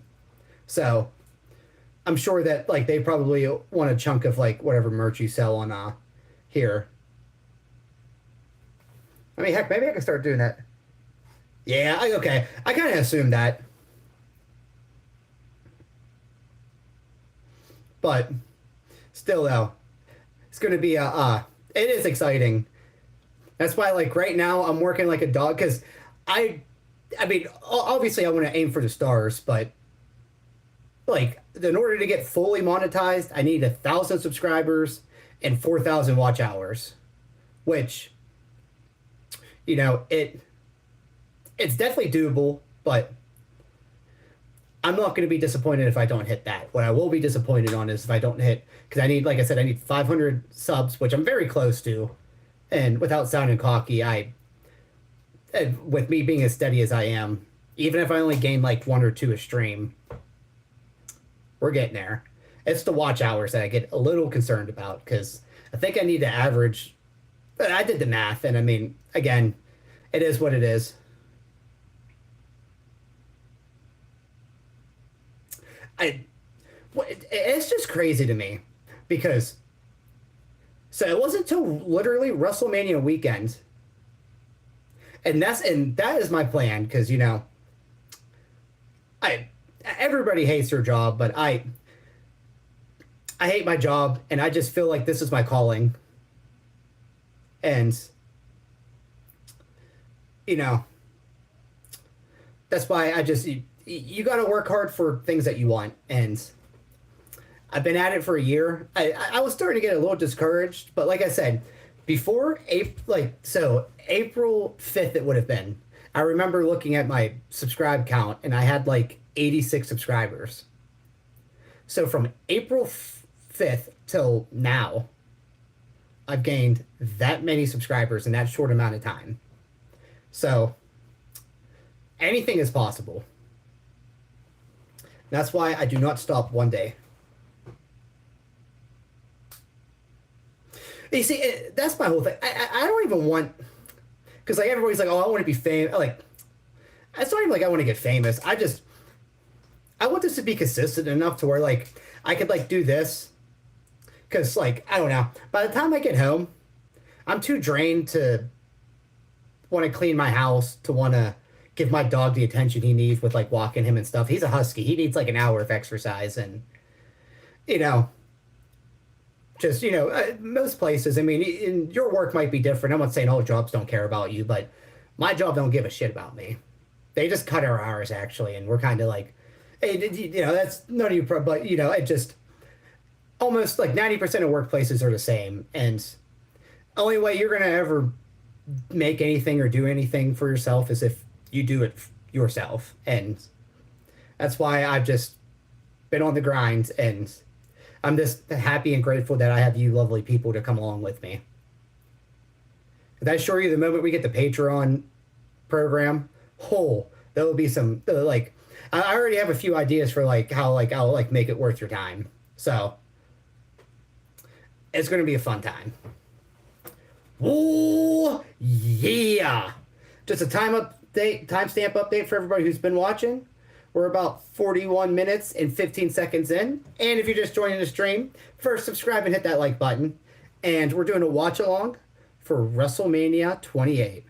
So I'm sure that like they probably want a chunk of like whatever merch you sell on here. I mean, heck, maybe I can start doing that. Yeah, okay. I kind of assumed that. but still though, it's gonna be it is exciting. That's why, like, right now I'm working like a dog because I, I mean, obviously I want to aim for the stars, but like, in order to get fully monetized, I need 1,000 subscribers and 4,000 watch hours, which, it's definitely doable, but I'm not going to be disappointed if I don't hit that. What I will be disappointed on is if I don't hit, because I need, like I said, I need 500 subs, which I'm very close to. And without sounding cocky, with me being as steady as I am, even if I only gain like one or two a stream, we're getting there. It's the watch hours that I get a little concerned about because I think I need to average. I did the math, and I mean, again, it is what it is. I, it's just crazy to me because so it wasn't until literally WrestleMania weekend, and that is my plan because I everybody hates their job, but I hate my job, and I just feel like this is my calling, and you know that's why you got to work hard for things that you want, and I've been at it for a year. I was starting to get a little discouraged, but like I said, before April 5th it would have been. I remember looking at my subscribe count and I had like 86 subscribers. So from April 5th till now, I've gained that many subscribers in that short amount of time. So anything is possible. That's why I do not stop one day. You see, that's my whole thing. I don't even want, because like everybody's like, oh, I want to be famous. Like, it's not even like I want to get famous. I want this to be consistent enough to where like I could like do this, because like I don't know. By the time I get home, I'm too drained to want to clean my house, to want to give my dog the attention he needs with like walking him and stuff. He's a husky. He needs like an hour of exercise, and you know. Just, most places, I mean, in your work might be different. I'm not saying all jobs don't care about you, but my job don't give a shit about me. They just cut our hours, actually, and we're kind of like, hey, that's none of you, but, it just, almost like 90% of workplaces are the same, and only way you're going to ever make anything or do anything for yourself is if you do it yourself, and that's why I've just been on the grind, and I'm just happy and grateful that I have you lovely people to come along with me. And I assure you, the moment we get the Patreon program, there will be some, like, I already have a few ideas for, like, how, like, I'll, like, make it worth your time. So, it's going to be a fun time. Oh, yeah! Just a timestamp update for everybody who's been watching. We're about 41 minutes and 15 seconds in. And if you're just joining the stream, first subscribe and hit that like button. And we're doing a watch along for WrestleMania 28.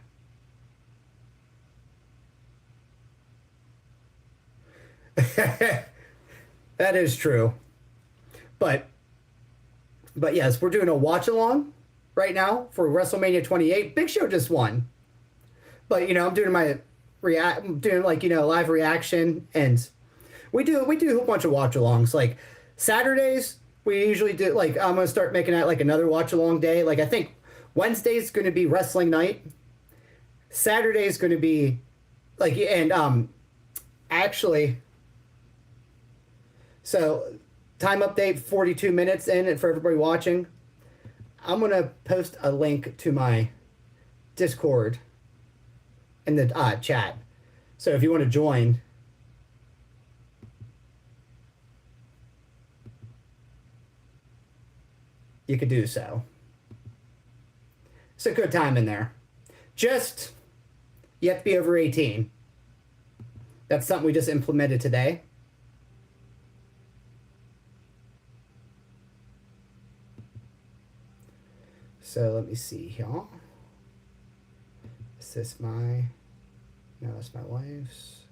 That is true. But yes, we're doing a watch along right now for WrestleMania 28. Big Show just won. But I'm doing my live reaction, and we do a bunch of watch alongs. Like Saturdays, we usually do, like, I'm gonna start making that like another watch along day. Like I think Wednesday's gonna be wrestling night. Saturday's gonna be like, and actually, so time update 42 minutes in, and for everybody watching, I'm gonna post a link to my Discord in the chat. So if you want to join, you could do so. It's a good time in there. Just, you have to be over 18. That's something we just implemented today. So let me see here. Is this my... No, that's my wife's.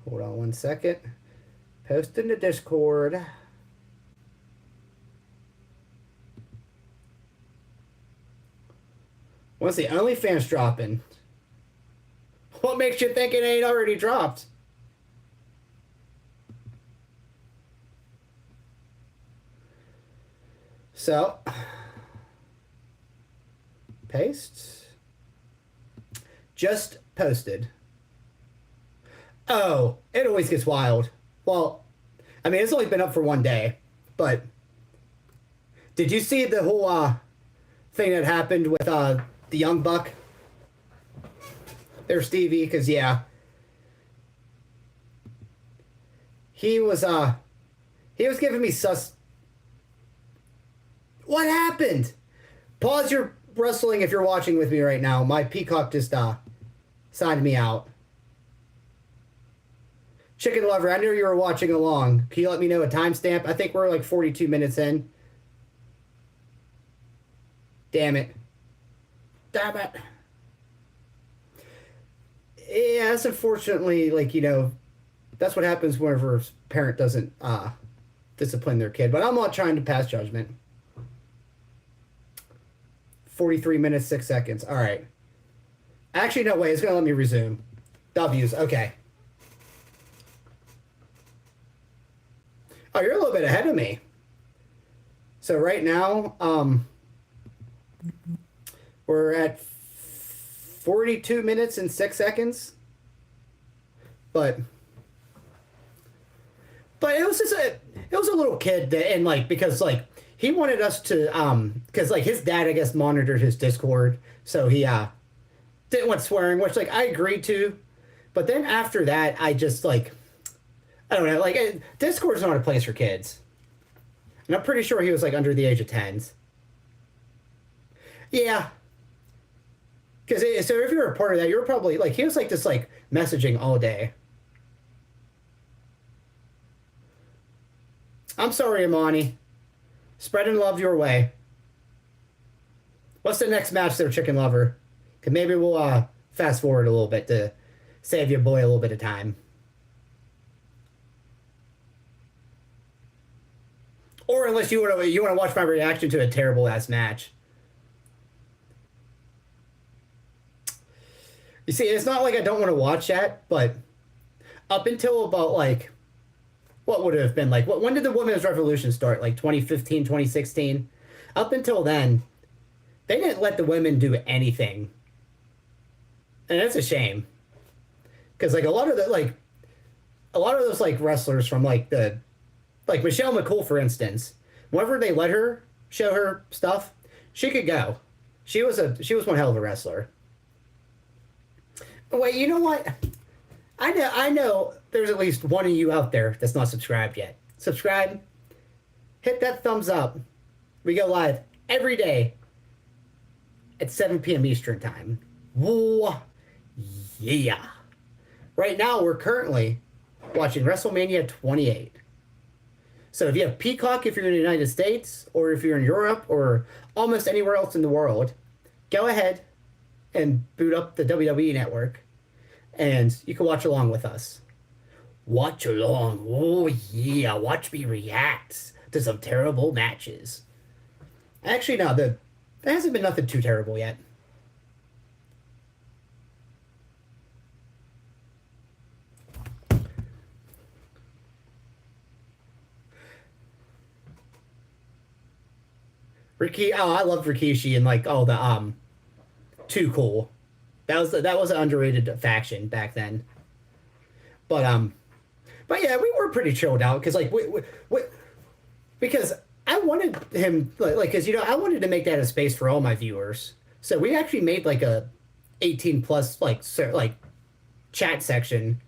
Hold on one second. Post in the Discord. When's the OnlyFans dropping? What makes you think it ain't already dropped? So, paste. Just posted. Oh, it always gets wild. Well, I mean, it's only been up for one day, but did you see the whole thing that happened with the young buck? There's Stevie, because yeah, he was giving me sus. What happened? Pause your wrestling if you're watching with me right now. My peacock just signed me out. Chicken Lover, I knew you were watching along. Can you let me know a timestamp? I think we're like 42 minutes in. Damn it. Damn it. Yeah, that's unfortunately, like, you know, that's what happens whenever a parent doesn't discipline their kid. But I'm not trying to pass judgment. 43 minutes, 6 seconds. All right. Actually, no way. It's going to let me resume. W's. Okay. Oh, you're a little bit ahead of me. So right now, we're at 42 minutes and 6 seconds. But it was just it was a little kid that, and like, because like he wanted us to because like his dad, I guess, monitored his Discord, so he didn't want swearing, which like I agreed to. But then after that, I just like, I don't know, like Discord's not a place for kids. And I'm pretty sure he was like under the age of 10s. Yeah. Because so if you're a part of that, you're probably like, he was like just like messaging all day. I'm sorry, Imani. Spreading love your way. What's the next match there, Chicken Lover? Cause maybe we'll fast forward a little bit to save your boy a little bit of time. Or unless you want to watch my reaction to a terrible ass match. You see, it's not like I don't want to watch that, but up until about like, what would it have been like? When did the women's revolution start? Like 2015, 2016? Up until then, they didn't let the women do anything. And that's a shame. Because like a lot of those like wrestlers from like like Michelle McCool, for instance, whenever they let her show her stuff, she could go. She was one hell of a wrestler. But wait, you know what? I know there's at least one of you out there that's not subscribed yet. Subscribe. Hit that thumbs up. We go live every day at 7 p.m. Eastern Time. Whoa. Yeah. Right now, we're currently watching WrestleMania 28. So if you have Peacock, if you're in the United States, or if you're in Europe, or almost anywhere else in the world, go ahead and boot up the WWE network, and you can watch along with us. Watch along. Oh, yeah. Watch me react to some terrible matches. Actually, no. There hasn't been nothing too terrible yet. I loved Rikishi and like all the Too Cool. That was an underrated faction back then. But yeah, we were pretty chilled out because like because I wanted him like because you know I wanted to make that a space for all my viewers. So we actually made like a 18 plus like chat section,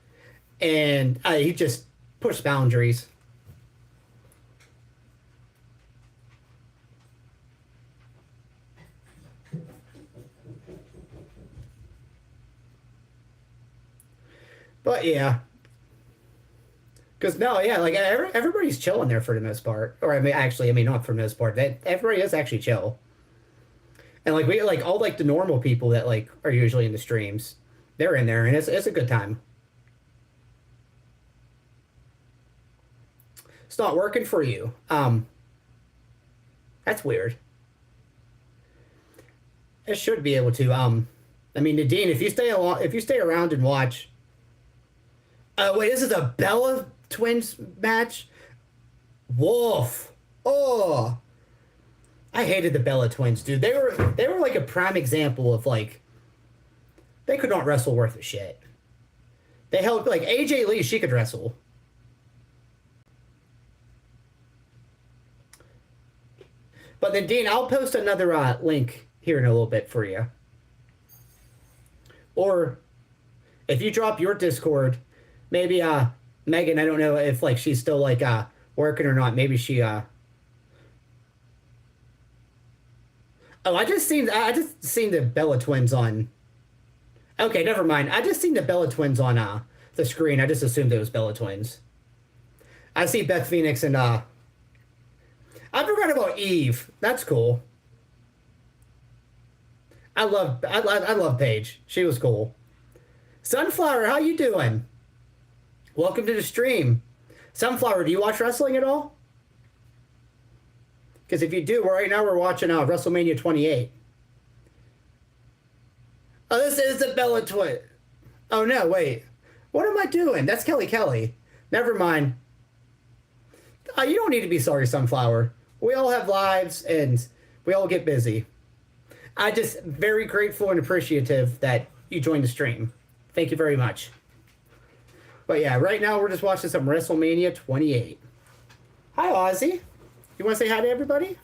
and he just pushed boundaries. But yeah, because no, yeah, like everybody's chilling there for the most part. Or I mean, not for the most part. Everybody is actually chill. And like we like all like the normal people that like are usually in the streams, they're in there, and it's a good time. It's not working for you. That's weird. It should be able to. I mean, Nadine, if you stay around and watch. Wait, this is a Bella Twins match. Wolf. Oh, I hated the Bella Twins, dude. They were like a prime example of like they could not wrestle worth a shit. They held like AJ Lee, she could wrestle. But then Dean, I'll post another link here in a little bit for you. Or if you drop your Discord, maybe Megan, I don't know if like she's still like working or not. Maybe she Oh, I just seen the Bella Twins on. Okay, never mind. I just seen the Bella Twins on the screen. I just assumed it was Bella Twins. I see Beth Phoenix and I forgot about Eve. That's cool. I love Paige. She was cool. Sunflower, how you doing? Welcome to the stream. Sunflower, do you watch wrestling at all? Because if you do, right now we're watching WrestleMania 28. Oh, this is the Bella Twin. Oh no, wait. What am I doing? That's Kelly Kelly. Never mind. You don't need to be sorry, Sunflower. We all have lives and we all get busy. I'm just very grateful and appreciative that you joined the stream. Thank you very much. But yeah, right now we're just watching some WrestleMania 28. Hi, Ozzy. You want to say hi to everybody?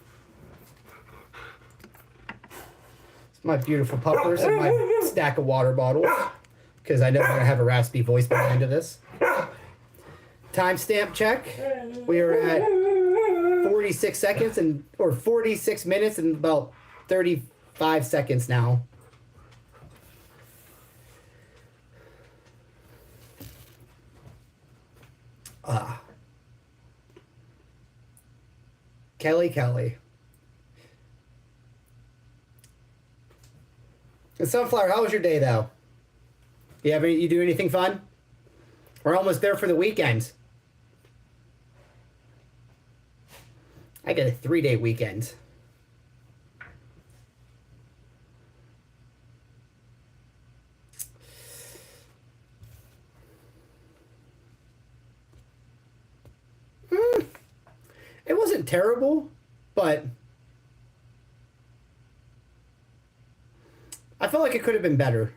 It's my beautiful puppers and my stack of water bottles. Because I know I'm going to have a raspy voice by the end of this. Timestamp check. We are at 46 seconds or 46 minutes and about 35 seconds now. Kelly Kelly. And Sunflower, how was your day though? You do anything fun? We're almost there for the weekend. I got a 3-day weekend. It wasn't terrible, but I felt like it could have been better.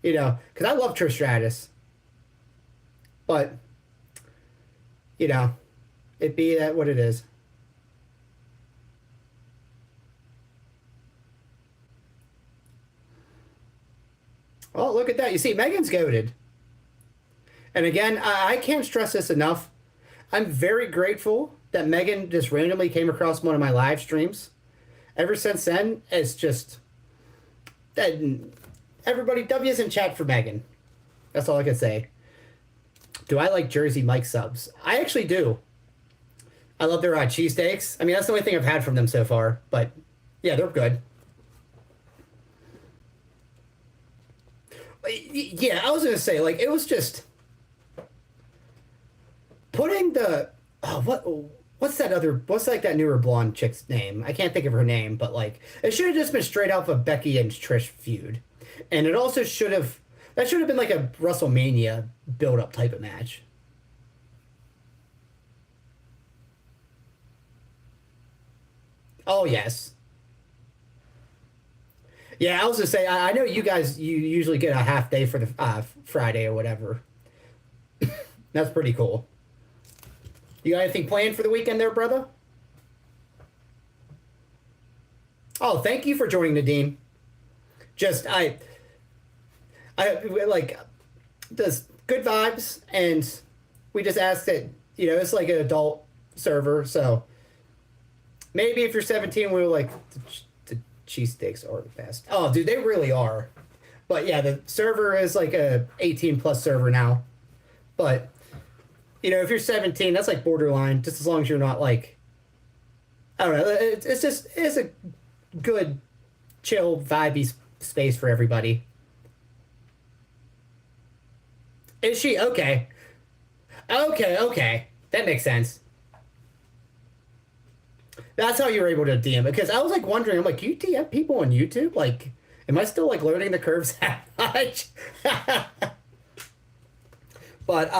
You know, because I love Trish Stratus. But, you know, it be that what it is. Oh, look at that. You see, Megan's goated. And again, I can't stress this enough. I'm very grateful that Megan just randomly came across one of my live streams. Ever since then, it's just... Everybody, W's in chat for Megan. That's all I can say. Do I like Jersey Mike subs? I actually do. I love their cheesesteaks. I mean, that's the only thing I've had from them so far. But, yeah, they're good. Yeah, I was going to say, like, it was just... Putting the... Oh, what's like that newer blonde chick's name? I can't think of her name, but, like, it should have just been straight off of Becky and Trish feud. And it also should have... That should have been like a WrestleMania build-up type of match. Oh, yes. Yeah, I was going to say, I know you guys, you usually get a half day for the Friday or whatever. That's pretty cool. You got anything planned for the weekend there, brother? Oh, thank you for joining, Nadine. Just, I like, this good vibes, and we just ask that, you know, it's like an adult server, so maybe if you're 17, we're like, the cheesesteaks are the best. Oh, dude, they really are. But yeah, the server is like a 18 plus server now. But, you know, if you're 17, that's like borderline, just as long as you're not like, I don't know, it's a good, chill, vibey space for everybody. Is she? Okay. Okay. That makes sense. That's how you were able to DM, because I was like wondering, I'm like, do you DM people on YouTube? Like, am I still like learning the curves that much? But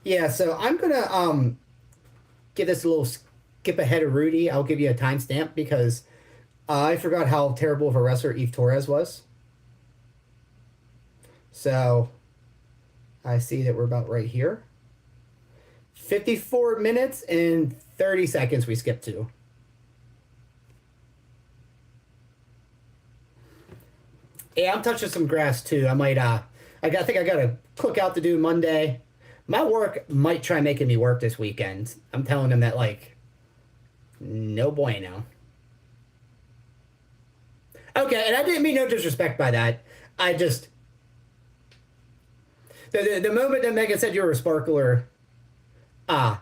yeah, so I'm gonna give this a little skip ahead of Rudy. I'll give you a timestamp because I forgot how terrible of a wrestler Eve Torres was. So I see that we're about right here. 54 minutes and 30 seconds we skipped to. Yeah, I'm touching some grass too. I might I think I got a cookout to do Monday. My work might try making me work this weekend. I'm telling them that, like, no bueno. Okay, and I didn't mean no disrespect by that. I just the moment that Megan said you were a sparkler, I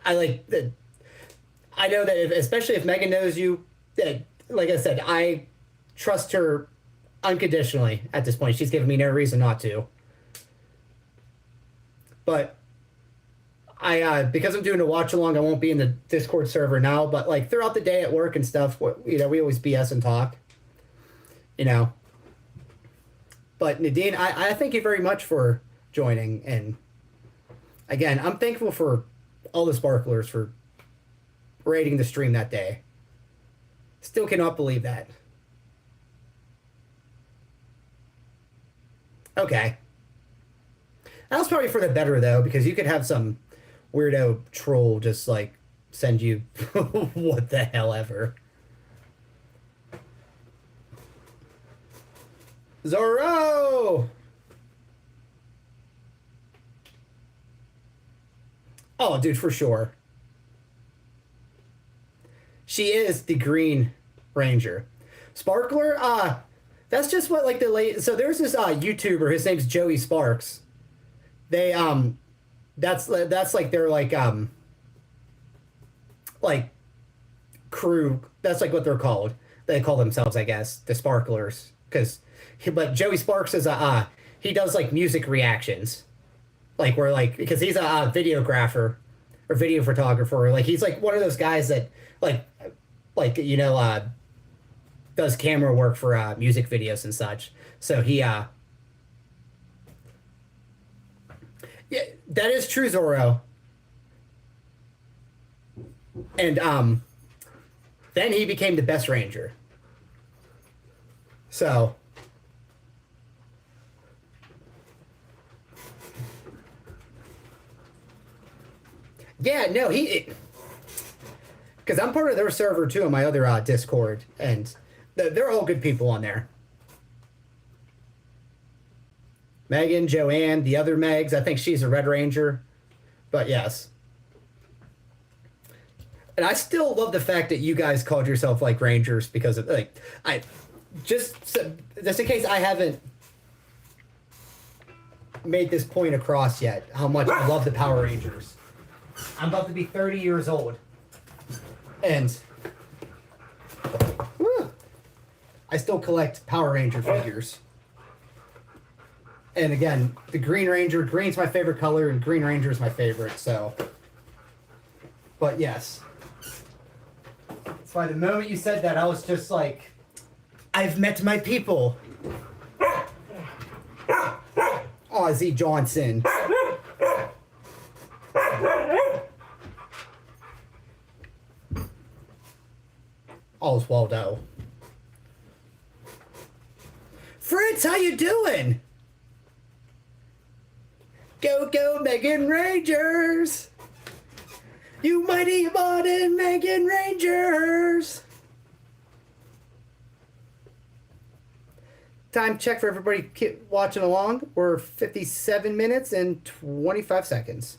like the. I know that especially if Megan knows you, that, like I said, I trust her unconditionally at this point. She's given me no reason not to. But because I'm doing a watch along, I won't be in the Discord server now. But like throughout the day at work and stuff, we always BS and talk. But Nadine, I thank you very much for joining, and again, I'm thankful for all the sparklers for rating the stream that day. Still cannot believe that. Okay. That was probably for the better, though, because you could have some weirdo troll just, like, send you what the hell ever. Zorro! Oh, dude, for sure. She is the Green Ranger. Sparkler, that's just what, like, the late... So there's this YouTuber, his name's Joey Sparks. They, that's like their, like crew. That's, like, what they're called. They call themselves, I guess, the Sparklers. But Joey Sparks is he does, like, music reactions. Like, where, like, because he's a videographer or video photographer. Like, he's, like, one of those guys that, does camera work for music videos and such. So he, yeah, that is true, Zorro. And then he became the best ranger. So yeah, no, because I'm part of their server too on my other Discord, and they're all good people on there. Megan, Joanne, the other Megs, I think she's a Red Ranger, but yes. And I still love the fact that you guys called yourself like Rangers, because of, like, just in case I haven't made this point across yet, how much I love the Power Rangers. I'm about to be 30 years old. And I still collect Power Ranger figures. And again, the Green Ranger, green's my favorite color, and Green Ranger is my favorite, so. But yes. That's why the moment you said that, I was just like, I've met my people. Ozzy Johnson. Oswaldo. Fritz, how you doing? Go, Megan Rangers! You mighty modern Megan Rangers! Time check for everybody watching along. We're 57 minutes and 25 seconds.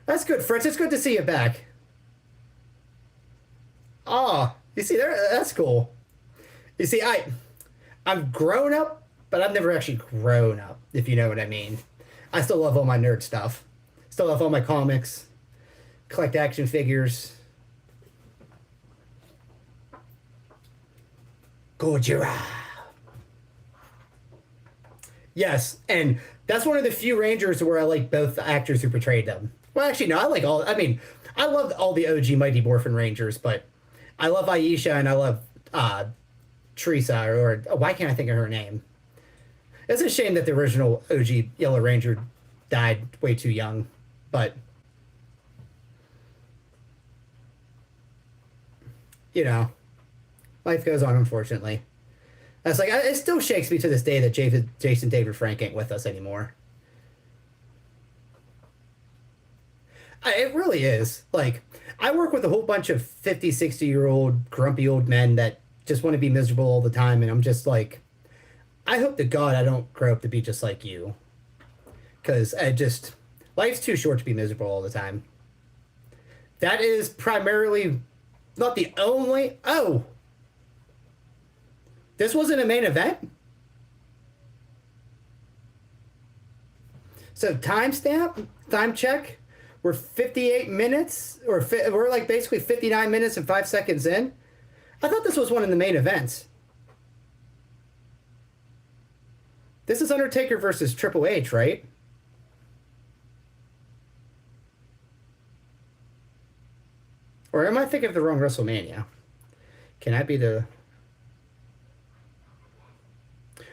That's good, Fritz. It's good to see you back. Ah, you see there? That's cool. You see, I'm grown up, but I've never actually grown up, if you know what I mean. I still love all my nerd stuff. Still love all my comics. Collect action figures. Gojira. Yes, and that's one of the few Rangers where I like both the actors who portrayed them. Well, actually, no. I like all. I mean, I love all the OG Mighty Morphin Rangers, but I love Aisha and I love Teresa. Or why can't I think of her name? It's a shame that the original OG Yellow Ranger died way too young, but you know, life goes on. Unfortunately, that's like it still shakes me to this day that Jason David Frank ain't with us anymore. It really is. Like, I work with a whole bunch of 50, 60-year-old grumpy old men that just want to be miserable all the time, and I'm just like, I hope to God I don't grow up to be just like you. Because life's too short to be miserable all the time. That is primarily not the only. Oh! This wasn't a main event? So, timestamp? Time check? We're 58 minutes, we're like basically 59 minutes and 5 seconds in. I thought this was one of the main events. This is Undertaker versus Triple H, right? Or am I thinking of the wrong WrestleMania? Can I be the...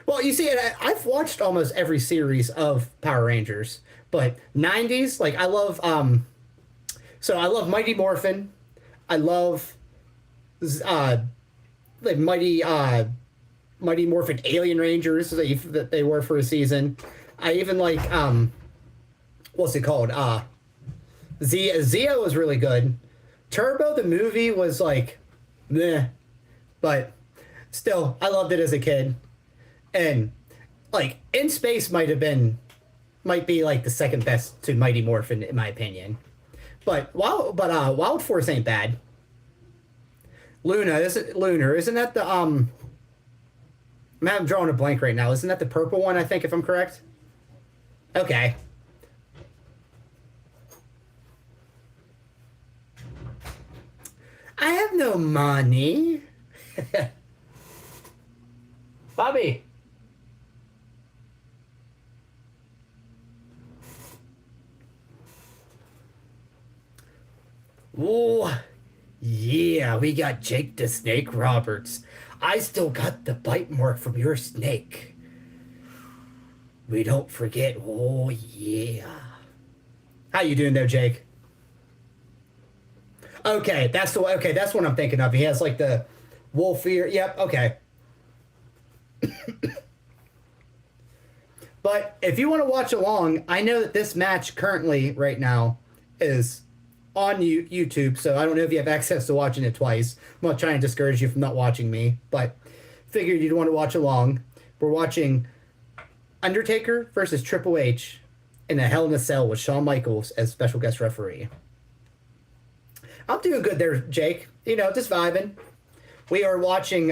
Well, you see, I've watched almost every series of Power Rangers, but 90s, like I love, so I love Mighty Morphin. I love, like Mighty Morphin Alien Rangers that they were for a season. I even like, what's it called? Zia was really good. Turbo, the movie, was like, meh, but still, I loved it as a kid. And like In Space might be like the second best to Mighty Morphin in my opinion. But Wild Force ain't bad. Lunar, isn't that the I'm drawing a blank right now. Isn't that the purple one, I think, if I'm correct? Okay. I have no money. Bobby. Oh, yeah, we got Jake the Snake Roberts. I still got the bite mark from your snake. We don't forget. Oh, yeah. How you doing there, Jake? Okay, that's what I'm thinking of. He has like the wolf ear. Yep, okay. But if you want to watch along, I know that this match currently right now is on YouTube, so I don't know if you have access to watching it twice. I'm not trying to discourage you from not watching me, but figured you'd want to watch along. We're watching Undertaker versus Triple H in a Hell in a Cell with Shawn Michaels as special guest referee. I'm doing good there, Jake. You know, just vibing. We are watching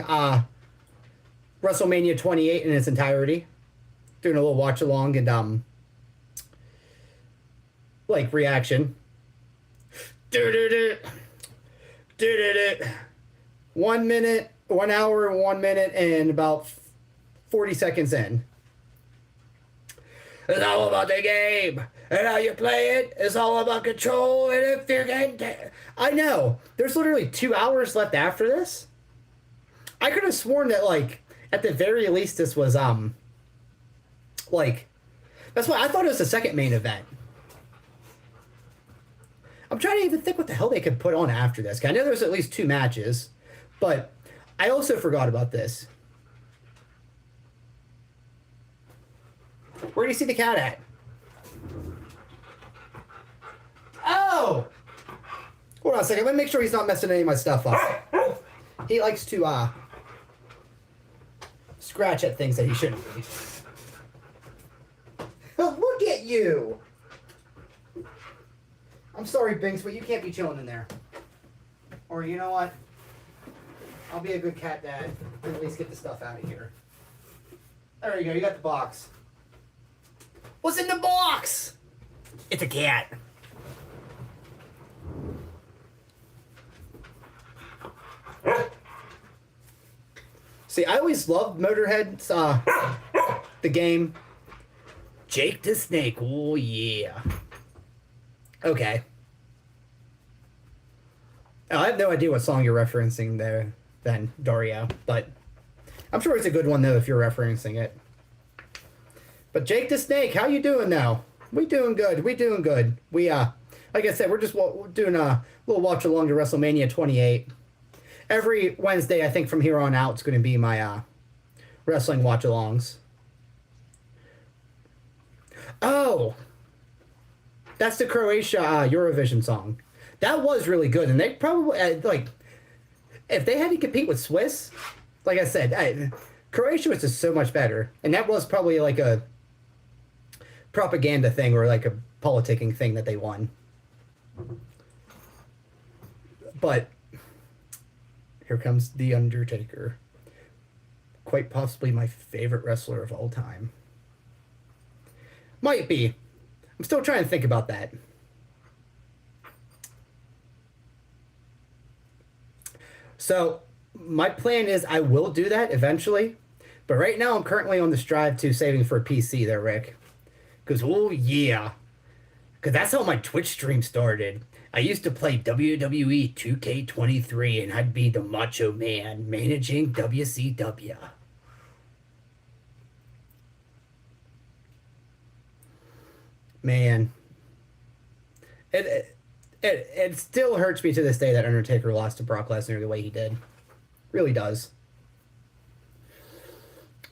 WrestleMania 28 in its entirety. Doing a little watch along and like reaction. 1 minute, 1 hour, 1 minute, and about 40 seconds in. It's all about the game, and how you play it. It's all about control, and if you're getting... I know. There's literally 2 hours left after this. I could have sworn that, like, at the very least this was, like... That's why I thought it was the second main event. I'm trying to even think what the hell they could put on after this. I know there's at least 2 matches, but I also forgot about this. Where do you see the cat at? Oh! Hold on a second. Let me make sure he's not messing any of my stuff up. He likes to scratch at things that he shouldn't be. Look at you! I'm sorry, Binks, but you can't be chilling in there. Or you know what? I'll be a good cat dad and at least get the stuff out of here. There you go. You got the box. What's in the box? It's a cat. See, I always loved Motorhead's, the game. Jake the Snake. Oh, yeah. Okay. I have no idea what song you're referencing there, then, Dario, but I'm sure it's a good one, though, if you're referencing it. But Jake the Snake, how you doing now? We doing good. We doing good. We, like I said, we're just doing a little watch along to WrestleMania 28. Every Wednesday, I think from here on out, it's going to be my wrestling watch alongs. Oh, that's the Croatia Eurovision song. That was really good, and they probably like if they had to compete with Swiss, like I said, Croatia was just so much better, and that was probably like a propaganda thing or like a politicking thing that they won. But here comes the Undertaker, quite possibly my favorite wrestler of all time. Might be. I'm still trying to think about that. So, my plan is I will do that eventually. But right now, I'm currently on this drive to saving for a PC there, Rick. Because, oh, yeah. Because that's how my Twitch stream started. I used to play WWE 2K23, and I'd be the Macho Man managing WCW. Man. It still hurts me to this day that Undertaker lost to Brock Lesnar the way he did. Really does.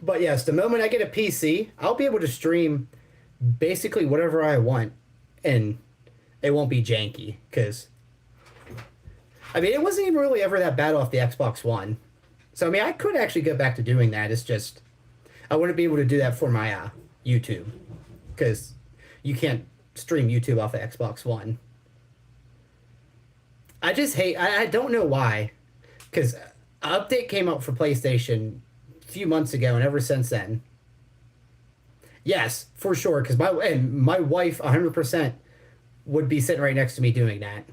But yes, the moment I get a PC, I'll be able to stream basically whatever I want, and it won't be janky. Because, I mean, it wasn't even really ever that bad off the Xbox One. So, I mean, I could actually get back to doing that. It's just, I wouldn't be able to do that for my YouTube. Because you can't stream YouTube off of Xbox One. I just hate, I don't know why. Because an update came out for PlayStation a few months ago, and ever since then. Yes, for sure. Because my wife 100% would be sitting right next to me doing that.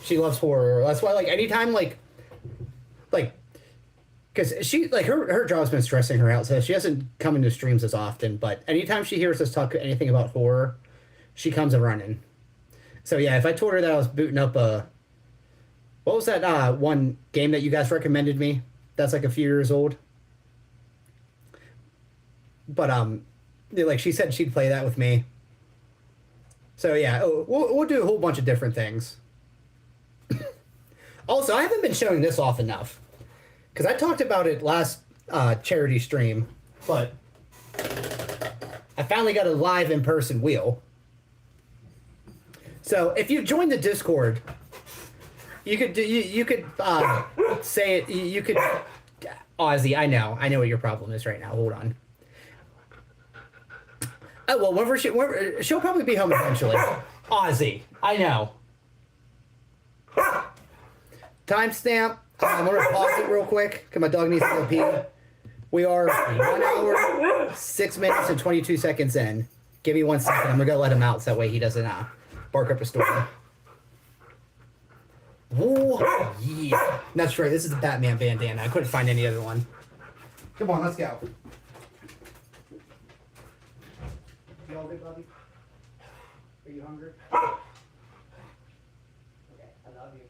She loves horror. That's why, like, anytime, like, because she, like, her job's been stressing her out, so she doesn't come into streams as often, but anytime she hears us talk anything about horror, she comes a running. So, yeah, if I told her that I was booting up what was that one game that you guys recommended me? That's, like, a few years old. But, like, she said she'd play that with me. So, yeah, we'll do a whole bunch of different things. Also, I haven't been showing this off enough. Because I talked about it last charity stream, but I finally got a live in-person wheel. So if you join the Discord, you could say it. You could, Ozzy. I know what your problem is right now. Hold on. Oh well, whenever she'll probably be home eventually. Ozzy. I know. Timestamp. I'm gonna pause it real quick because my dog needs to go pee. We are 1 hour, 6 minutes, and 22 seconds in. Give me 1 second. I'm gonna go let him out so that way he doesn't bark up a storm. Oh, yeah. That's right. This is the Batman bandana. I couldn't find any other one. Come on, let's go. You all good, buddy? Are you hungry? Okay, I love you.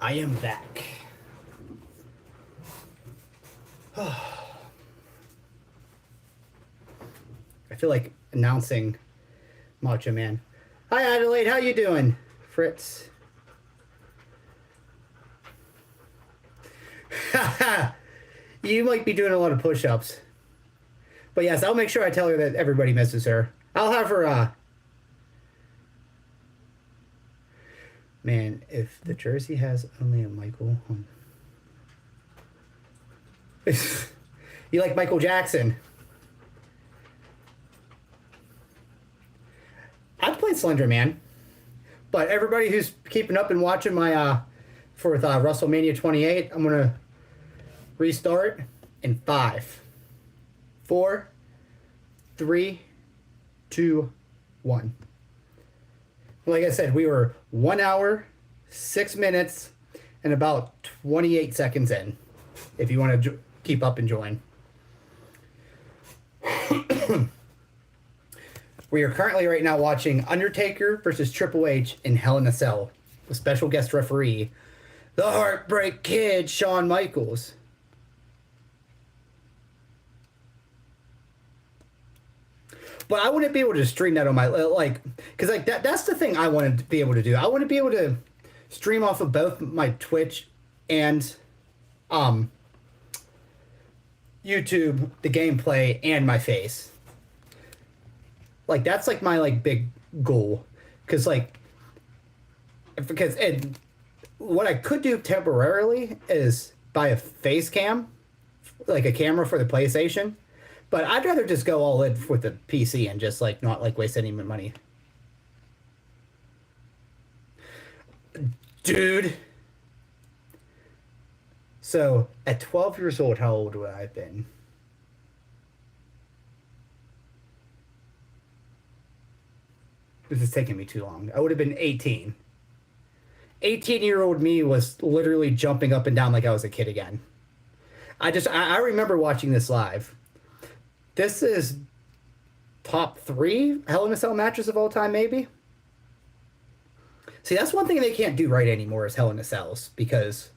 I am back. I feel like announcing Macho Man. Hi Adelaide, how you doing? Fritz. You might be doing a lot of push-ups. But yes, I'll make sure I tell her that everybody misses her. I'll have her, Man, if the jersey has only a Michael... You like Michael Jackson. I've played Slender Man. But everybody who's keeping up and watching my, for WrestleMania 28, I'm going to restart in 5, 4, 3, 2, 1. Like I said, we were 1 hour, 6 minutes, and about 28 seconds in. If you want to keep up and join. We are currently right now watching Undertaker versus Triple H in Hell in a Cell. The special guest referee, the Heartbreak Kid, Shawn Michaels. But I wouldn't be able to stream that on my, like, because like that's the thing I wanted to be able to do. I want to be able to stream off of both my Twitch and YouTube, the gameplay, and my face. Like, that's like my like big goal. Because and what I could do temporarily is buy a face cam, like a camera for the PlayStation. But I'd rather just go all in with the PC and just like not like waste any money. Dude. So at 12 years old, how old would I have been? This is taking me too long. I would have been 18. 18-year-old me was literally jumping up and down like I was a kid again. I remember watching this live. This is top 3 Hell in a Cell matches of all time, maybe. See, that's one thing they can't do right anymore is Hell in a Cells, because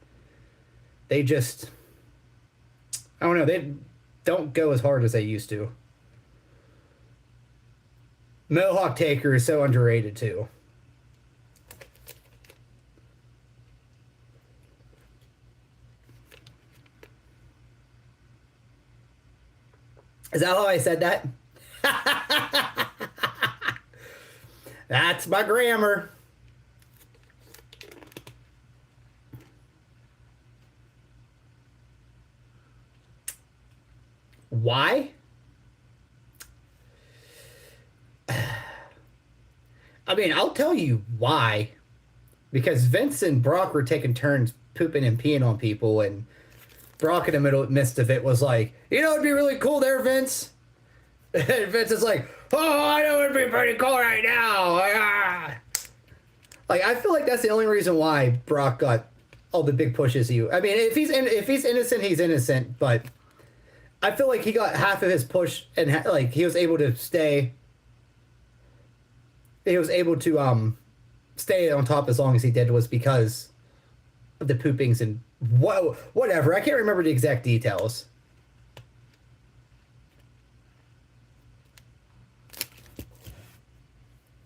they just, I don't know, they don't go as hard as they used to. Mohawk Taker is so underrated too. Is that how I said that? That's my grammar. Why? I mean, I'll tell you why. Because Vince and Brock were taking turns pooping and peeing on people, and Brock in the midst of it was like, you know, it'd be really cool there, Vince. And Vince is like, oh, I know it'd be pretty cool right now. Like, I feel like that's the only reason why Brock got all the big pushes. I mean, if he's innocent, he's innocent. But I feel like he got half of his push, and like he was able to stay. He was able to stay on top as long as he did was because of the poopings and whatever. I can't remember the exact details.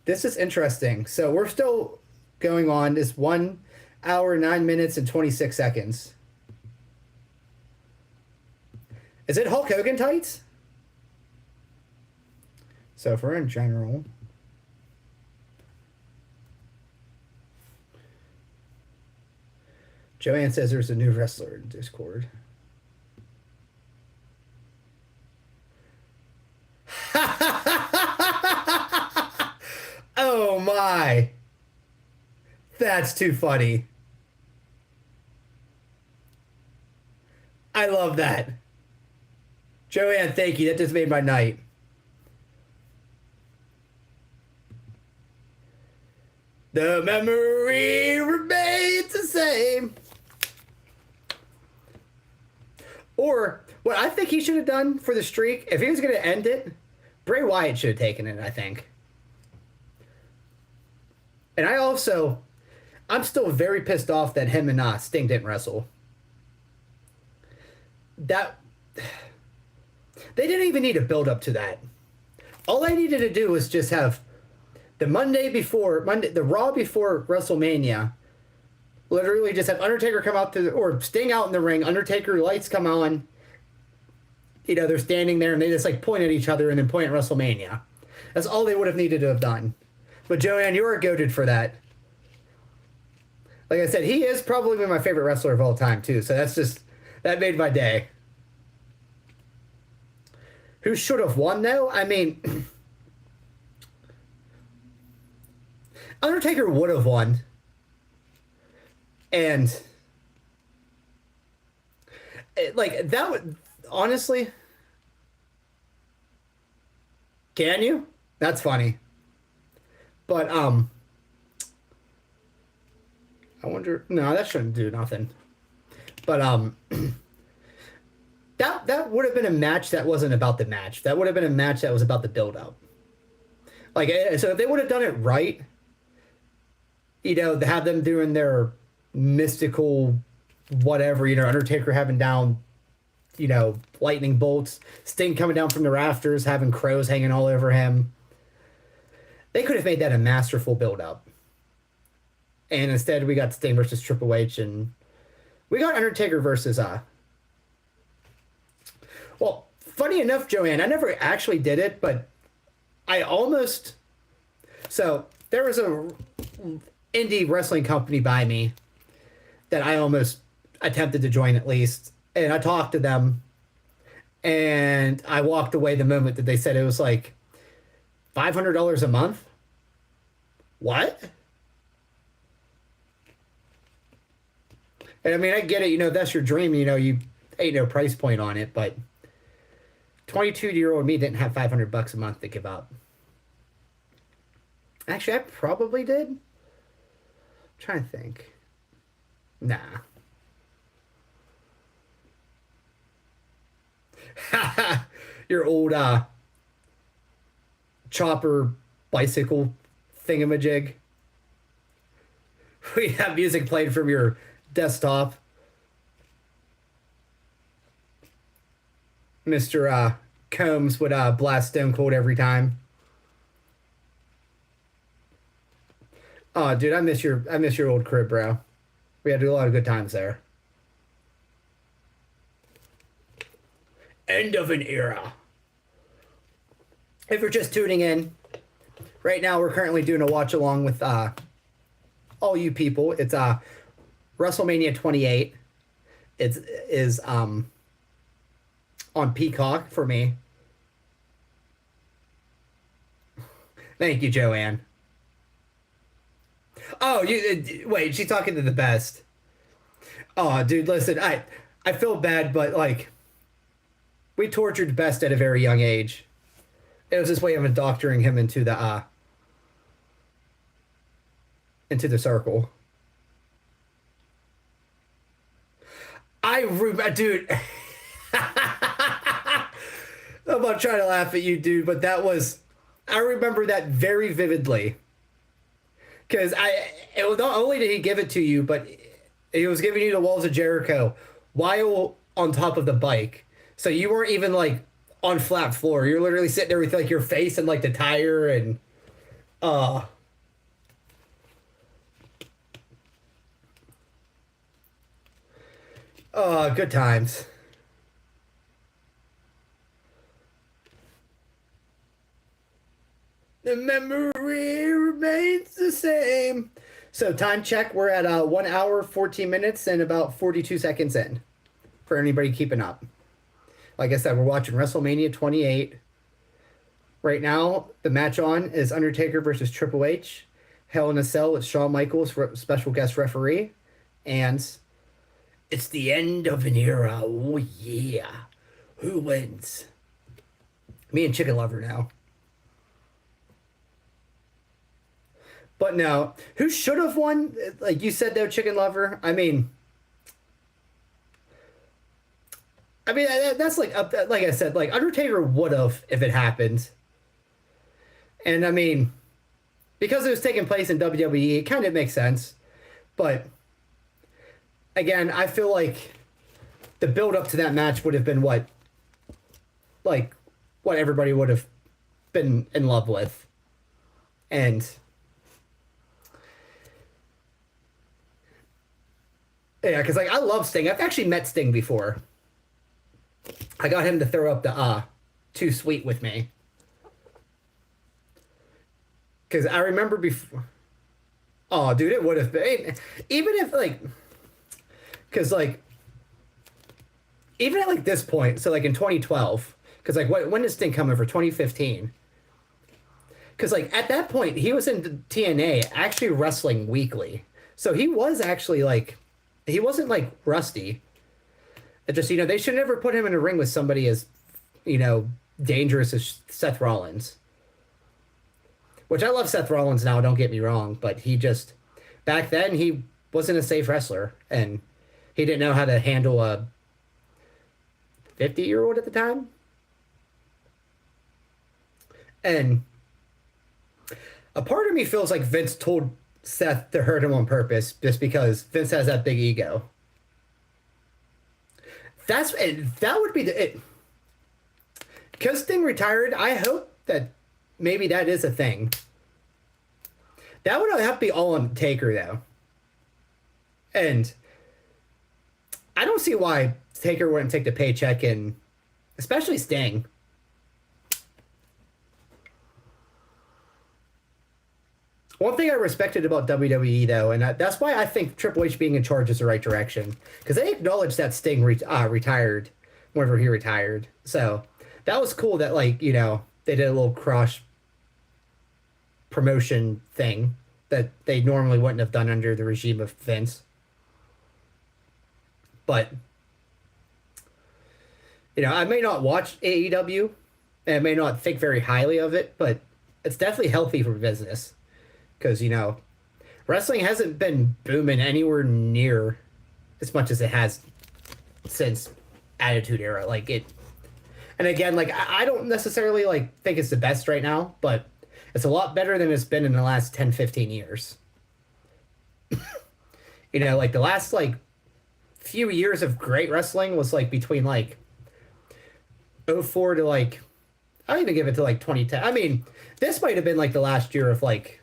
This is interesting. So we're still going on this 1 hour, 9 minutes, and 26 seconds. Is it Hulk Hogan tights? So if we're in general... Joanne says there's a new wrestler in Discord. Oh my. That's too funny. I love that. Joanne, thank you. That just made my night. The memory remains the same. Or what I think he should have done for the streak, if he was going to end it, Bray Wyatt should have taken it, I think. And I I'm still very pissed off that him and Sting didn't wrestle. That they didn't even need a build up to that. All I needed to do was just have the the Raw before WrestleMania. Literally, just have Undertaker come out or Sting out in the ring. Undertaker lights come on. You know, they're standing there and they just like point at each other and then point at WrestleMania. That's all they would have needed to have done. But Joanne, you are goated for that. Like I said, he is probably my favorite wrestler of all time too. So that made my day. Who should have won though? I mean, Undertaker would have won. And like that would honestly, can you? That's funny. But I wonder. No, that shouldn't do nothing. But that would have been a match that wasn't about the match. That would have been a match that was about the build up. Like, so if they would have done it right, you know, have them doing their mystical whatever, you know, Undertaker having down, you know, lightning bolts, Sting coming down from the rafters, having crows hanging all over him. They could have made that a masterful build up. And instead we got Sting versus Triple H, and we got Undertaker versus well, funny enough, Joanne, I never actually did it, but I almost. So there was a indie wrestling company by me that I almost attempted to join at least, and I talked to them, and I walked away the moment that they said it was like $500 a month. What? And I mean, I get it, you know, that's your dream, you know, you ain't no price point on it, but 22-year-old me didn't have $500 a month to give up. Actually, I probably did. I'm trying to think. Nah. Your old chopper bicycle thingamajig. We have music played from your desktop. Mr. Combs would blast Stone Cold every time. Oh, dude, I miss your old crib, bro. We had a lot of good times there. End of an era. If you're just tuning in, right now we're currently doing a watch along with all you people. It's WrestleMania 28. It is on Peacock for me. Thank you, Joanne. Oh, you wait, she's talking to the best. Oh, dude, listen, I feel bad, but like we tortured Best at a very young age. It was this way of indoctrinating him into the circle. Dude. I'm not trying to laugh at you, dude, but I remember that very vividly. Because it was not only did he give it to you, but he was giving you the walls of Jericho while on top of the bike. So you weren't even like on flat floor. You're literally sitting there with like your face and like the tire and oh, good times. The memory remains the same. So time check, we're at 1 hour, 14 minutes, and about 42 seconds in. For anybody keeping up. Like I said, we're watching WrestleMania 28. Right now, the match on is Undertaker versus Triple H. Hell in a Cell with Shawn Michaels, special guest referee. And it's the end of an era. Oh, yeah. Who wins? Me and Chicken Lover now. But no, who should have won? Like you said, though, Chicken Lover. I mean, that's like I said, like Undertaker would have if it happened. And I mean, because it was taking place in WWE, it kind of makes sense. But again, I feel like the build up to that match would have been what everybody would have been in love with. And yeah, because like I love Sting. I've actually met Sting before. I got him to throw up the Too Sweet with me. Because I remember before. Oh, dude, it would have been. Even if, like. Because, like. Even at, like, this point. So, like, in 2012. Because, like, when did Sting come in for 2015? Because, like, at that point, he was in TNA actually wrestling weekly. So he was actually, like. He wasn't, like, rusty. It just, you know, they should never put him in a ring with somebody as, you know, dangerous as Seth Rollins. Which I love Seth Rollins now, don't get me wrong, but he just, back then, he wasn't a safe wrestler, and he didn't know how to handle a 50-year-old at the time. And a part of me feels like Vince told Seth to hurt him on purpose, just because Vince has that big ego. That would be it. Because Sting retired, I hope that maybe that is a thing. That would have to be all on Taker, though. And I don't see why Taker wouldn't take the paycheck, and especially Sting. One thing I respected about WWE, though, and that's why I think Triple H being in charge is the right direction, because they acknowledged that Sting retired whenever he retired. So that was cool that, like, you know, they did a little cross promotion thing that they normally wouldn't have done under the regime of Vince. But, you know, I may not watch AEW, and I may not think very highly of it, but it's definitely healthy for business. Because, you know, wrestling hasn't been booming anywhere near as much as it has since Attitude Era. Like, it... And again, like, I don't necessarily, like, think it's the best right now, but it's a lot better than it's been in the last 10, 15 years. You know, like, the last, like, few years of great wrestling was, like, between, like, '04 to, like... I'll even give it to, like, 2010. I mean, this might have been, like, the last year of, like...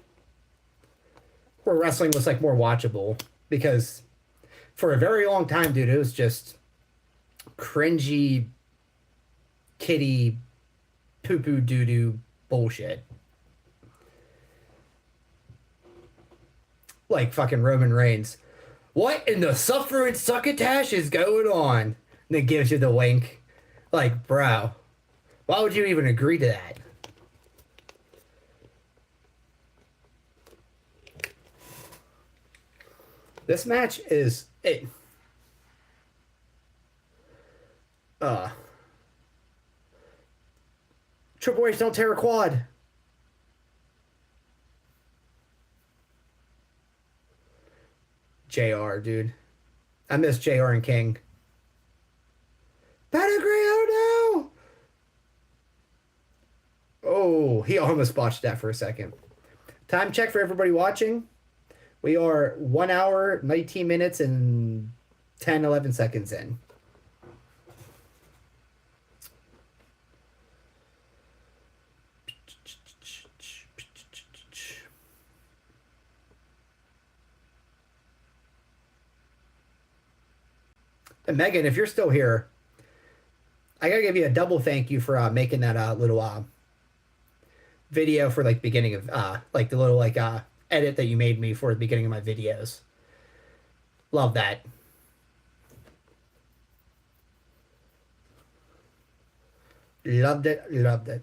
where wrestling was, like, more watchable. Because for a very long time, dude, it was just cringy, kiddie, poo-poo doo-doo bullshit. Like fucking Roman Reigns. What in the suffering succotash is going on? And then gives you the wink. Like, bro, why would you even agree to that? This match is it. Triple H don't tear a quad. JR, dude. I miss JR and King. Pedigree, oh no! Oh, he almost botched that for a second. Time check for everybody watching. We are 1 hour, 19 minutes, and 10, 11 seconds in. And Megan, if you're still here, I gotta give you a double thank you for making that little video for like beginning of like the little like edit that you made me for the beginning of my videos. Love that. Loved it, loved it.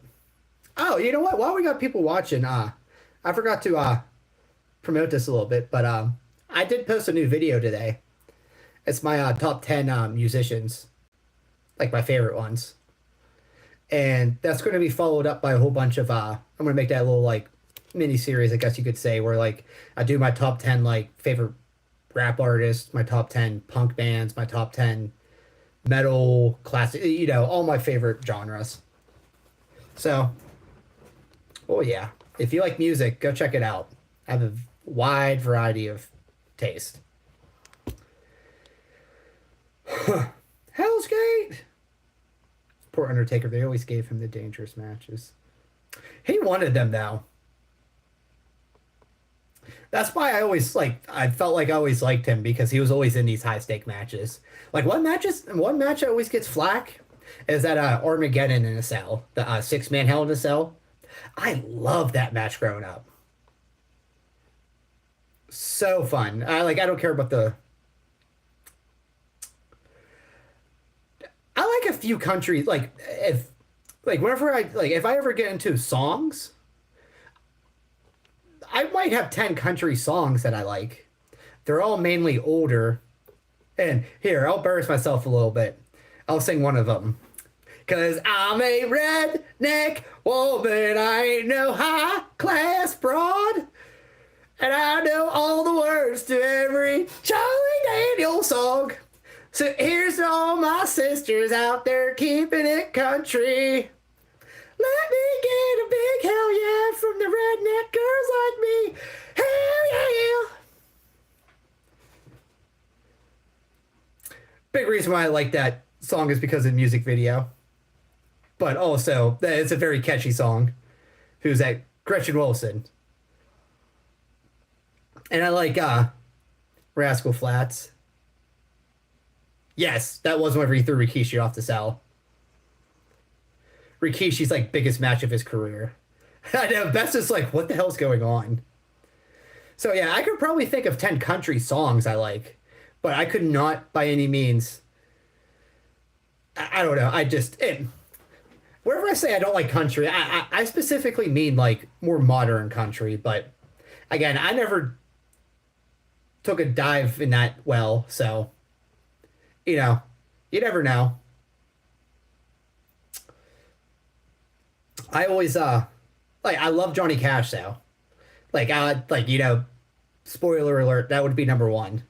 Oh, you know what? While we got people watching, I forgot to promote this a little bit, but I did post a new video today. It's my top 10 musicians, like my favorite ones. And that's going to be followed up by a whole bunch of, I'm going to make that a little like mini series, I guess you could say, where like I do my top 10 like favorite rap artists, my top 10 punk bands, my top 10 metal, classic, you know, all my favorite genres. So, oh yeah, if you like music, go check it out. I have a wide variety of taste. Hell's Gate! Poor Undertaker, they always gave him the dangerous matches. He wanted them, though. That's why I felt like I always liked him, because he was always in these high-stake matches. Like, one match that always gets flack is that Armageddon in a Cell, the six-man Hell in a Cell. I love that match growing up. So fun. I don't care about the... I like a few countries, if I ever get into songs, I might have 10 country songs that I like. They're all mainly older. And here, I'll embarrass myself a little bit. I'll sing one of them. Cause I'm a redneck woman, I ain't no high class broad. And I know all the words to every Charlie Daniels song. So here's to all my sisters out there keeping it country. Let me get a big hell yeah from the redneck girls like me. Hell yeah. Big reason why I like that song is because of the music video. But also, it's a very catchy song. Who's that? Gretchen Wilson. And I like Rascal Flatts. Yes, that was whenever he threw Rikishi off the cell. Rikishi's biggest match of his career. I know, Best is what the hell's going on? So yeah, I could probably think of 10 country songs I like, but I could not by any means. I don't know. Wherever I say I don't like country, I specifically mean more modern country. But again, I never took a dive in that well, so you never know. I always I love Johnny Cash though. Spoiler alert, that would be number one.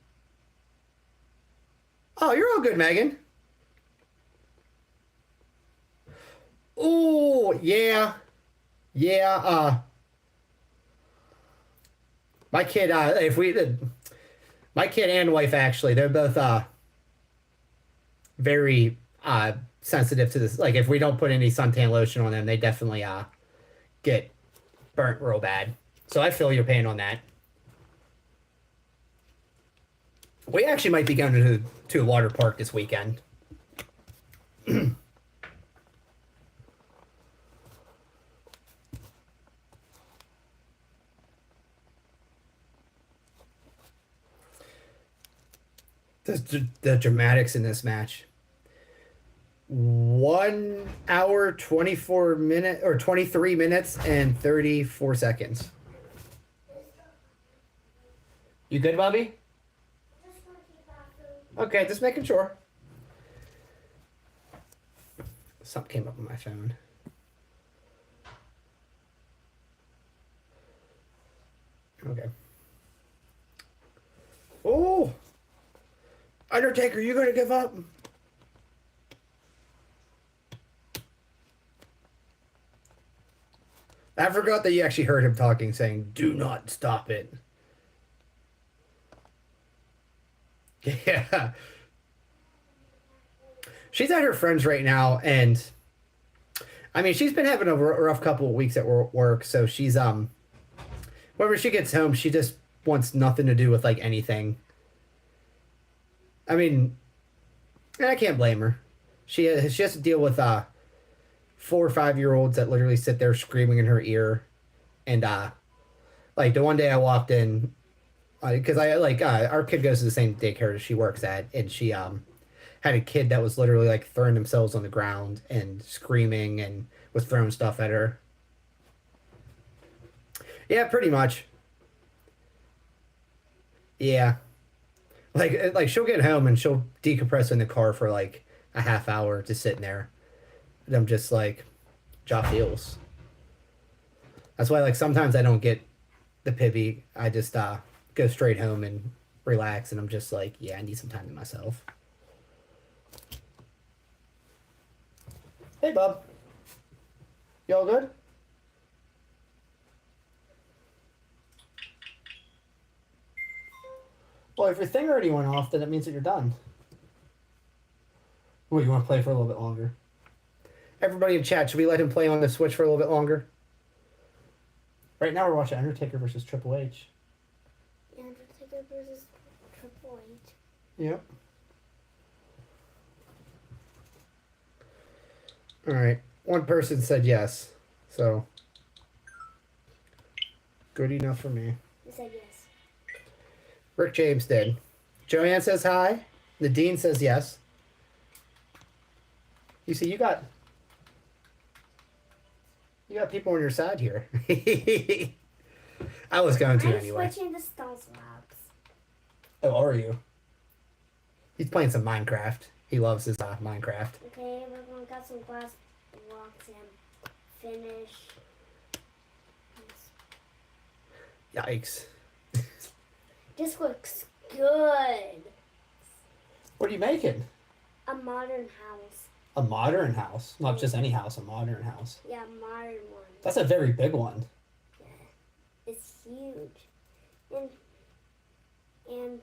Oh, you're all good, Megan. Oh, yeah. Yeah, my kid, my kid and wife, actually, they're both, very, sensitive to this. If we don't put any suntan lotion on them, they definitely, get burnt real bad. So I feel your pain on that. We actually might be going to a water park this weekend. The dramatics in this match. 1 hour, 23 minutes and 34 seconds. You good, Bobby? Okay, just making sure. Something came up on my phone. Okay. Oh! Undertaker, you gonna give up? I forgot that you actually heard him talking, saying, "Do not stop it." Yeah. She's at her friend's right now, and I mean, she's been having a rough couple of weeks at work, so she's, whenever she gets home, she just wants nothing to do with, anything. I mean, and I can't blame her. She has to deal with, 4 or 5-year-olds that literally sit there screaming in her ear. And, the one day I walked in, because our kid goes to the same daycare that she works at, and she, had a kid that was literally, throwing themselves on the ground and screaming and was throwing stuff at her. Yeah, pretty much. Yeah. She'll get home and she'll decompress in the car for, a half hour just sitting there. And I'm just jaw feels. That's why, sometimes I don't get the Pibby. I just, go straight home and relax, and I'm just yeah, I need some time to myself. Hey, bub. You all good? Well, if your thing already went off, then it means that you're done. What, you want to play for a little bit longer? Everybody in chat, should we let him play on the Switch for a little bit longer? Right now we're watching Undertaker versus Triple H. Undertaker versus Triple H. Yep. Alright. One person said yes. So, good enough for me. You said yes. Rick James did. Joanne says hi. Nadine says yes. You see, you got people on your side here. I was going to anyway. I'm switching to Stone Slabs. Oh, are you? He's playing some Minecraft. He loves his Minecraft. Okay, we're going to got some glass blocks and finish. Yikes. This looks good. What are you making? A modern house. A modern house. Not just any house, a modern house. Yeah, a modern one. That's a very big one. Yeah, it's huge. And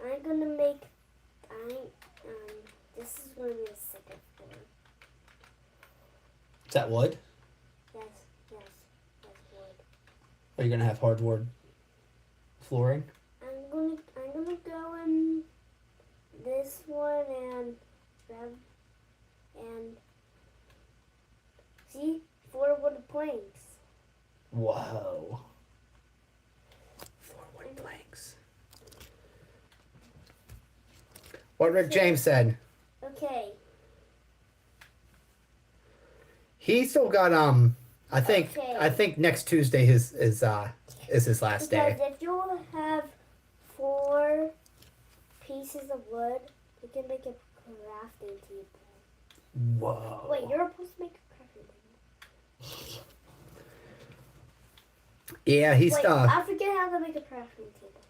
I'm gonna make this is gonna be the second floor. Is that wood? Yes, that's wood. Are you gonna have hardwood flooring? I'm gonna go in this one and grab and see 4 wooden planks. Whoa. 4 wooden planks. What Rick James said. Okay. He still got I think next Tuesday is his last day. Because if you have 4 pieces of wood, you can make a crafting table. Whoa. Wait, you're supposed to make a crafting table. Yeah, he's Wait, I forget how to make a crafting table.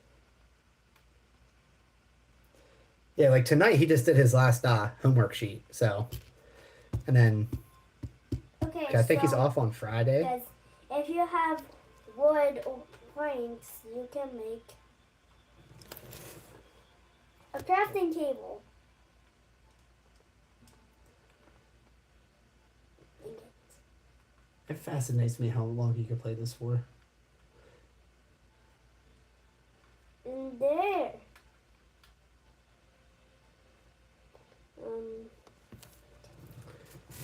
Yeah, like tonight he just did his last homework sheet. So, and then Okay, I think he's so- off on Friday. Because if you have wood or planks, you can make a crafting table. It fascinates me how long he could play this for. And there.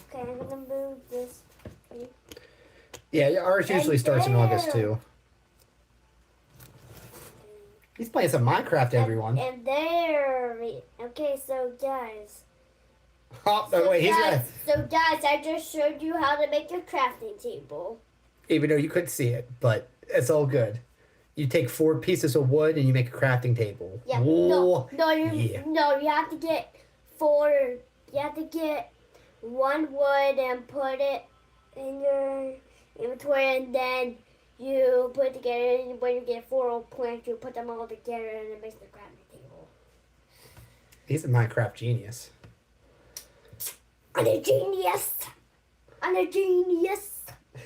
Okay, I'm gonna move this. Yeah, ours usually And starts in August there. too. He's playing some Minecraft, everyone. And there. Okay, so guys. Oh, no, wait, he's guys, gonna, so guys, I just showed you how to make a crafting table. even though you couldn't see it, but it's all good. You take 4 pieces of wood and you make a crafting table. Yeah. Whoa. You have to get 4. You have to get 1 wood and put it in your inventory, and then you put it together. And when you get 4 old planks, you put them all together, and it makes the crafting table. He's a Minecraft genius. I'm a genius. I'm a genius.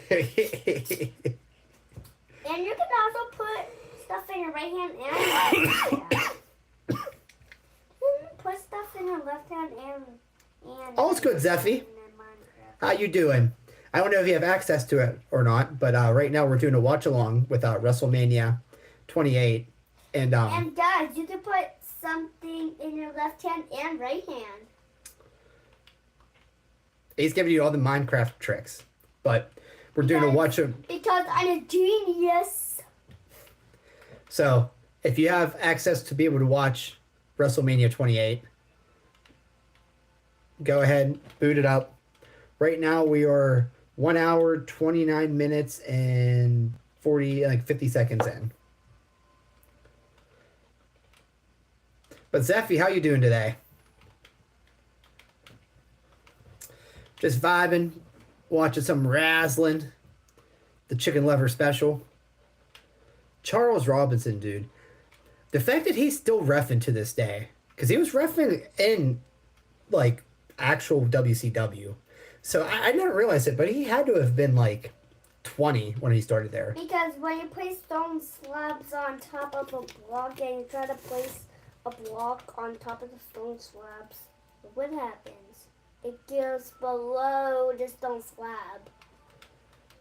And you can also put stuff in your right hand and left hand. You can put stuff in your left hand and All's good, Zeffy. in Minecraft. How you doing? I don't know if you have access to it or not, but right now we're doing a watch-along with Wrestlemania 28. And guys, you can put something in your left hand and right hand. he's giving you all the Minecraft tricks. But we're doing a watch. Because I'm a genius. So if you have access to be able to watch WrestleMania 28, go ahead, boot it up. Right now we are 1 hour, 29 minutes, and 50 seconds in. But Zeffy, how you doing today? Just vibing, watching some wrestling. The Chicken Lover special. Charles Robinson, dude. The fact that he's still reffing to this day. Because he was reffing in, like, actual WCW. So I didn't realize it, but he had to have been, like, 20 when he started there. Because when you place stone slabs on top of a block and you try to place a block on top of the stone slabs, what happens? It goes below the stone slab.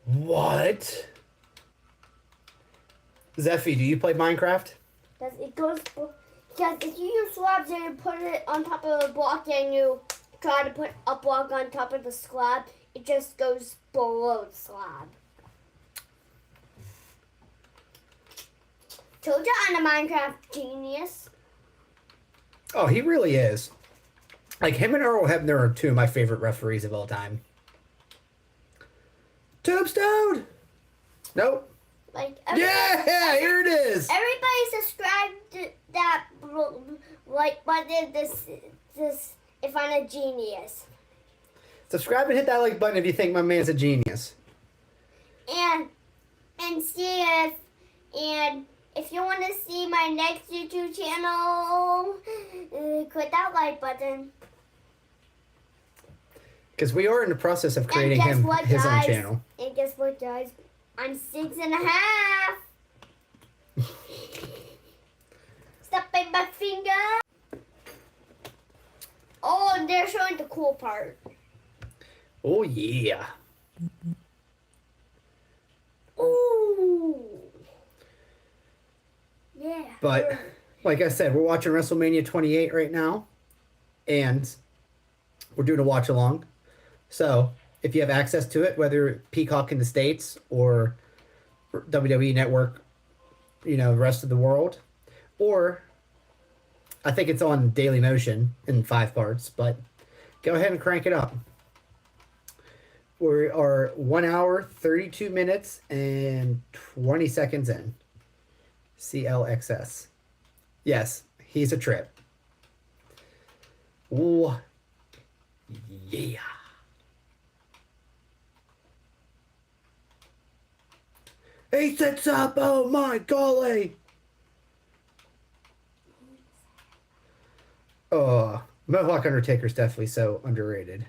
What? Zeffy, do you play Minecraft? Because it goes, because if you use slabs and you put it on top of a block and you try to put a block on top of the slab, it just goes below the slab. Told you I'm a Minecraft genius. Oh, he really is. Like, him and Earl Hebner are two of my favorite referees of all time. Tombstone! Nope. Like Yeah, here it is. everybody subscribe to that like button. This if I'm a genius. Subscribe and hit that like button if you think my man's a genius. And see if you want to see my next YouTube channel, click that like button. Because we are in the process of creating his own channel. And guess what, guys? I'm 6.5. Stop biting my finger. Oh, they're showing the cool part. Oh, yeah. Ooh. Yeah. But, like I said, we're watching WrestleMania 28 right now. And we're doing a watch-along. So, if you have access to it, whether Peacock in the States or WWE Network, you know, the rest of the world, or I think it's on Daily Motion in 5 parts, but go ahead and crank it up. We are 1 hour, 32 minutes, and 20 seconds in. CLXS. Yes, he's a trip. Ooh. Yeah. He sits up, oh my golly! Mohawk Undertaker's definitely so underrated.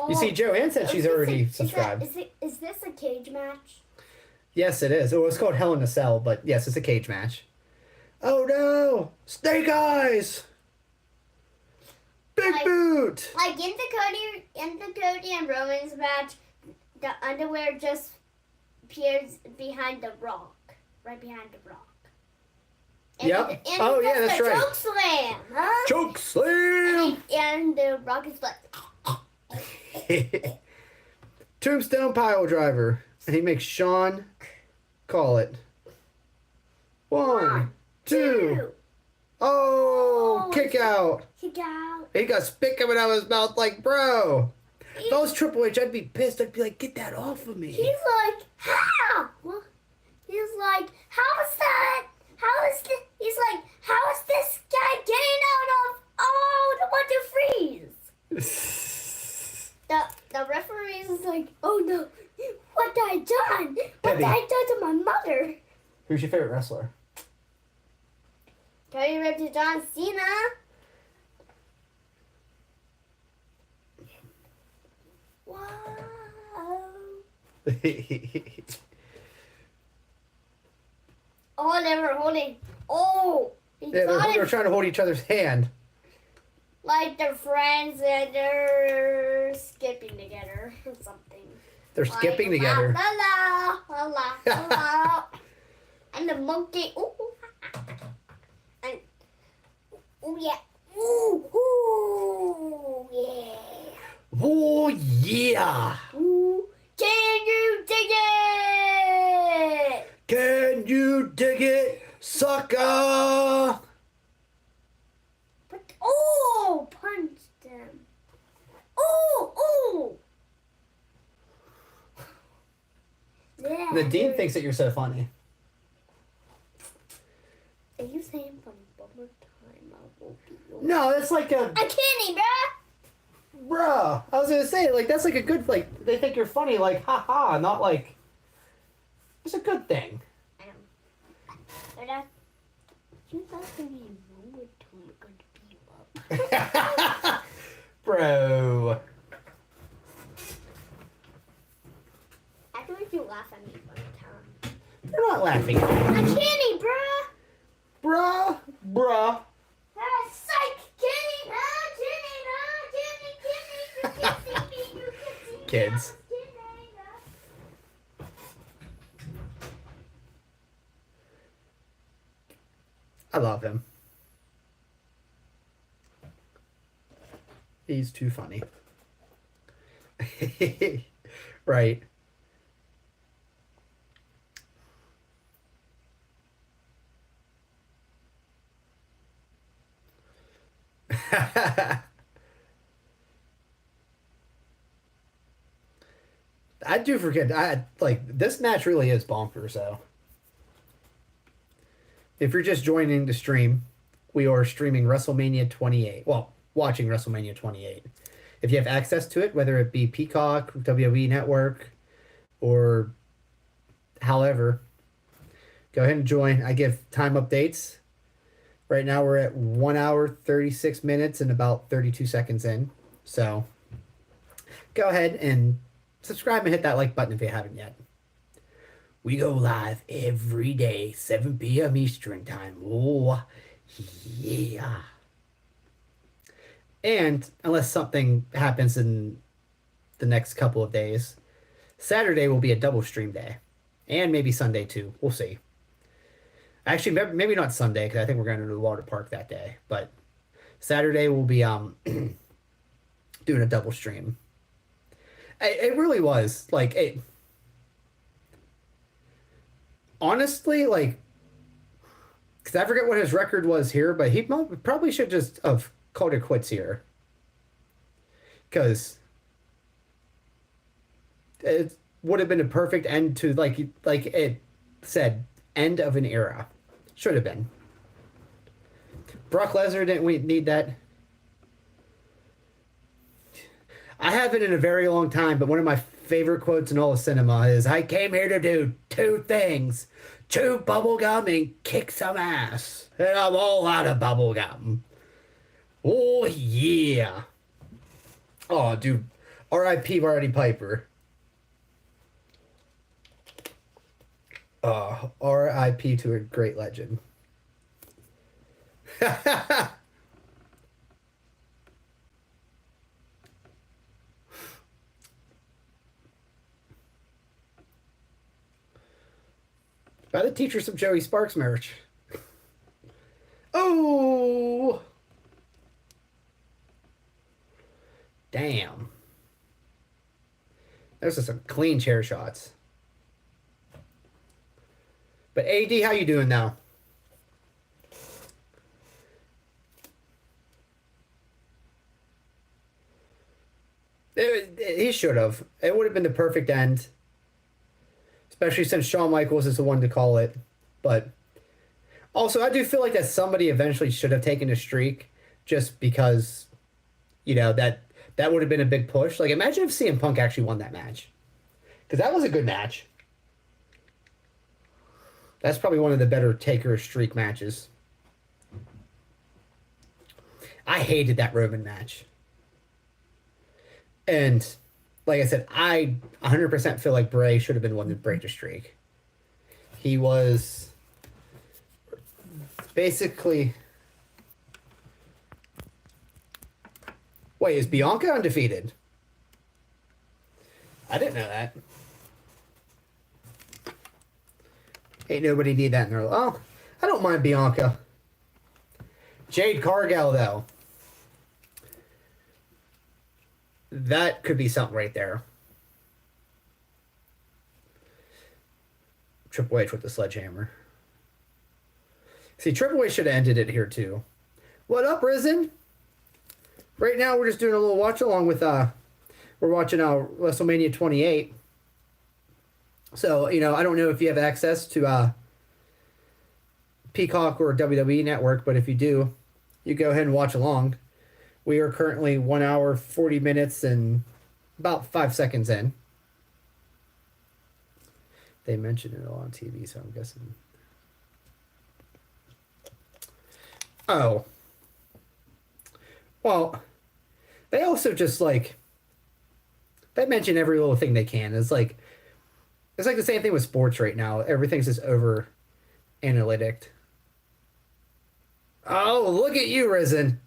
You see, Joanne said she's already subscribed. Is this a cage match? Yes, it is. Oh, it's called Hell in a Cell, but yes, it's a cage match. Oh no! Snake Eyes! Big boot! Like in the Cody and Roman's match, the underwear just appears behind the Rock, right behind the Rock. And Yep. Oh yeah, that's right. Choke slam, huh? Choke slam! And the Rock is like. Tombstone pile driver, and he makes Sean call it. One, two. Oh, kick out. Kick out. He got spit coming out of his mouth like, bro. If I was Triple H, I'd be pissed. I'd be like, get that off of me. He's like, how? What? He's like, how is that? How is this? He's like, how is this guy getting out of the 1, 2, 3s? The referee is like, oh no, what did I done? What did I done to my mother? Who's your favorite wrestler? Cody Rhodes to John Cena. Wow. Oh, they were holding. Oh, Yeah, they're trying to hold each other's hand. Like they're friends and they're skipping together or something. They're skipping together. La la la la la. And the monkey. Ooh. And ooh yeah. Ooh ooh yeah. Oh yeah. Ooh. Can you dig it? Can you dig it, sucker? Oh, punched him. Oh, oh. Yeah. Nadine thinks that you're so funny. Are you saying funny one more time? I will be yours. No, that's like a... I can't, bruh. Bruh. I was going to say, like, that's like a good, like, they think you're funny, like, haha, not like... It's a good thing. I know. But that... You thought that you know what time we're going to be up. Bro. I think you laugh at me one time. They're kids. I love him. He's too funny. Right. I do forget. I like this match really is bonkers though. If you're just joining the stream, we are streaming WrestleMania 28. Well, watching WrestleMania 28. If you have access to it, whether it be Peacock, WWE Network, or however, go ahead and join. I give time updates. Right now we're at 1 hour, 36 minutes, and about 32 seconds in. So go ahead and subscribe and hit that like button if you haven't yet. We go live every day, 7 p.m. Eastern Time. Oh, yeah. And unless something happens in the next couple of days, Saturday will be a double stream day. And maybe Sunday too. We'll see. Actually, maybe not Sunday, because I think we're going to the water park that day. But Saturday we'll be doing a double stream. It really was. Like, it... Honestly, like... Because I forget what his record was here, but he probably should just have called it quits here. Because... it would have been a perfect end to, like it said, end of an era. Should have been. Brock Lesnar didn't need that. I haven't in a very long time, but one of my favorite quotes in all of cinema is, I came here to do 2 things. Chew bubblegum and kick some ass. And I'm all out of bubblegum. Oh, yeah. Oh, dude. R.I.P. Roddy Piper. R.I.P. to a great legend. Buy the teacher some Joey Sparks merch. Oh! Damn. Those are some clean chair shots. But AD, how you doing now? He should have. It would have been the perfect end. Especially since Shawn Michaels is the one to call it. But also, I do feel like that somebody eventually should have taken a streak just because, you know, that would have been a big push. Like, imagine if CM Punk actually won that match. Because that was a good match. That's probably one of the better Taker streak matches. I hated that Roman match. And, like I said, I 100% feel like Bray should have been one to break the streak. He was basically... Wait, is Bianca undefeated? I didn't know that. Ain't nobody need that in their life. Oh, I don't mind Bianca. Jade Cargill, though. That could be something right there. Triple H with the sledgehammer. See, Triple H should have ended it here, too. What up, Risen? Right now, we're just doing a little watch-along with, we're watching WrestleMania 28. So, you know, I don't know if you have access to Peacock or WWE Network, but if you do, you go ahead and watch along. We are currently 1 hour, 40 minutes, and about 5 seconds in. They mentioned it all on TV, so I'm guessing. Oh. Well, they also just, like, they mention every little thing they can. It's like the same thing with sports right now. Everything's just over analytic. Oh, look at you, Risen.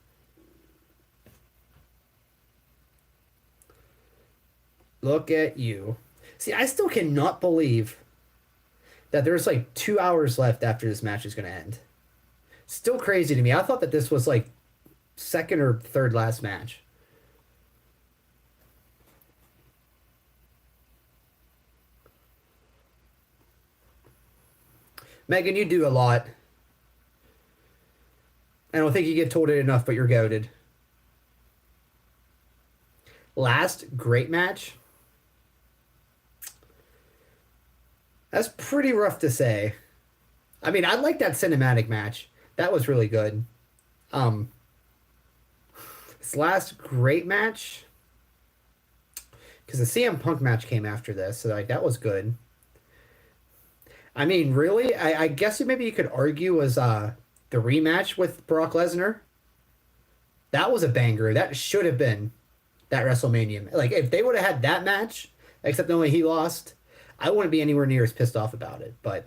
Look at you. See, I still cannot believe that there's like 2 hours left after this match is going to end. Still crazy to me. I thought that this was like second or third last match. Megan, you do a lot. I don't think you get told it enough, but you're goated. Last great match? That's pretty rough to say. I mean, I like that cinematic match. That was really good. This last great match, because the CM Punk match came after this, so like that was good. I mean, really, I guess maybe you could argue was the rematch with Brock Lesnar. That was a banger. That should have been that WrestleMania. Like, if they would have had that match, except only he lost, I wouldn't be anywhere near as pissed off about it. But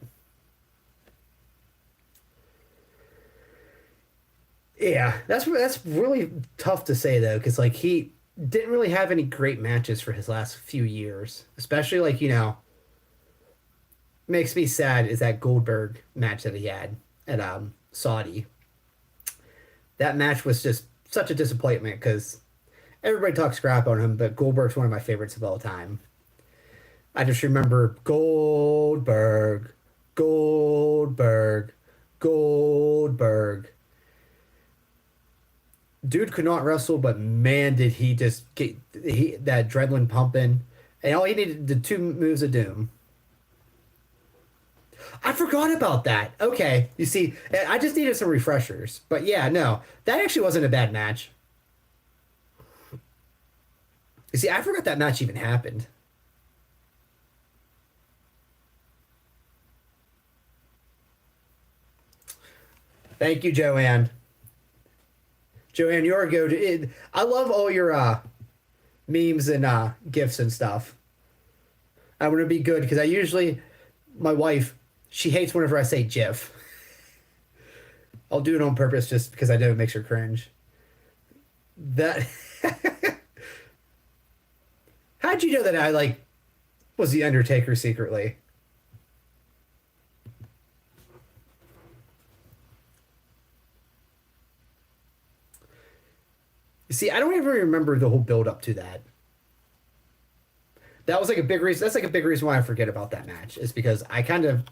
yeah, that's really tough to say though, because like he didn't really have any great matches for his last few years, especially like makes me sad is that Goldberg match that he had at Saudi. That match was just such a disappointment because everybody talks crap on him, but Goldberg's one of my favorites of all time. I just remember Goldberg. Dude could not wrestle, but man, did he just get that adrenaline pumping. And all he needed, the 2 moves of doom. I forgot about that. Okay, you see, I just needed some refreshers. But yeah, no, that actually wasn't a bad match. You see, I forgot that match even happened. Thank you, Joanne. Joanne, you're a go-to. I love all your memes and GIFs and stuff. I want to be good because my wife, she hates whenever I say GIF. I'll do it on purpose just because I know it makes her cringe. How'd you know that I was the Undertaker secretly? You see, I don't even remember the whole build up to that. That was like a big reason. That's like a big reason why I forget about that match. Is because I kind of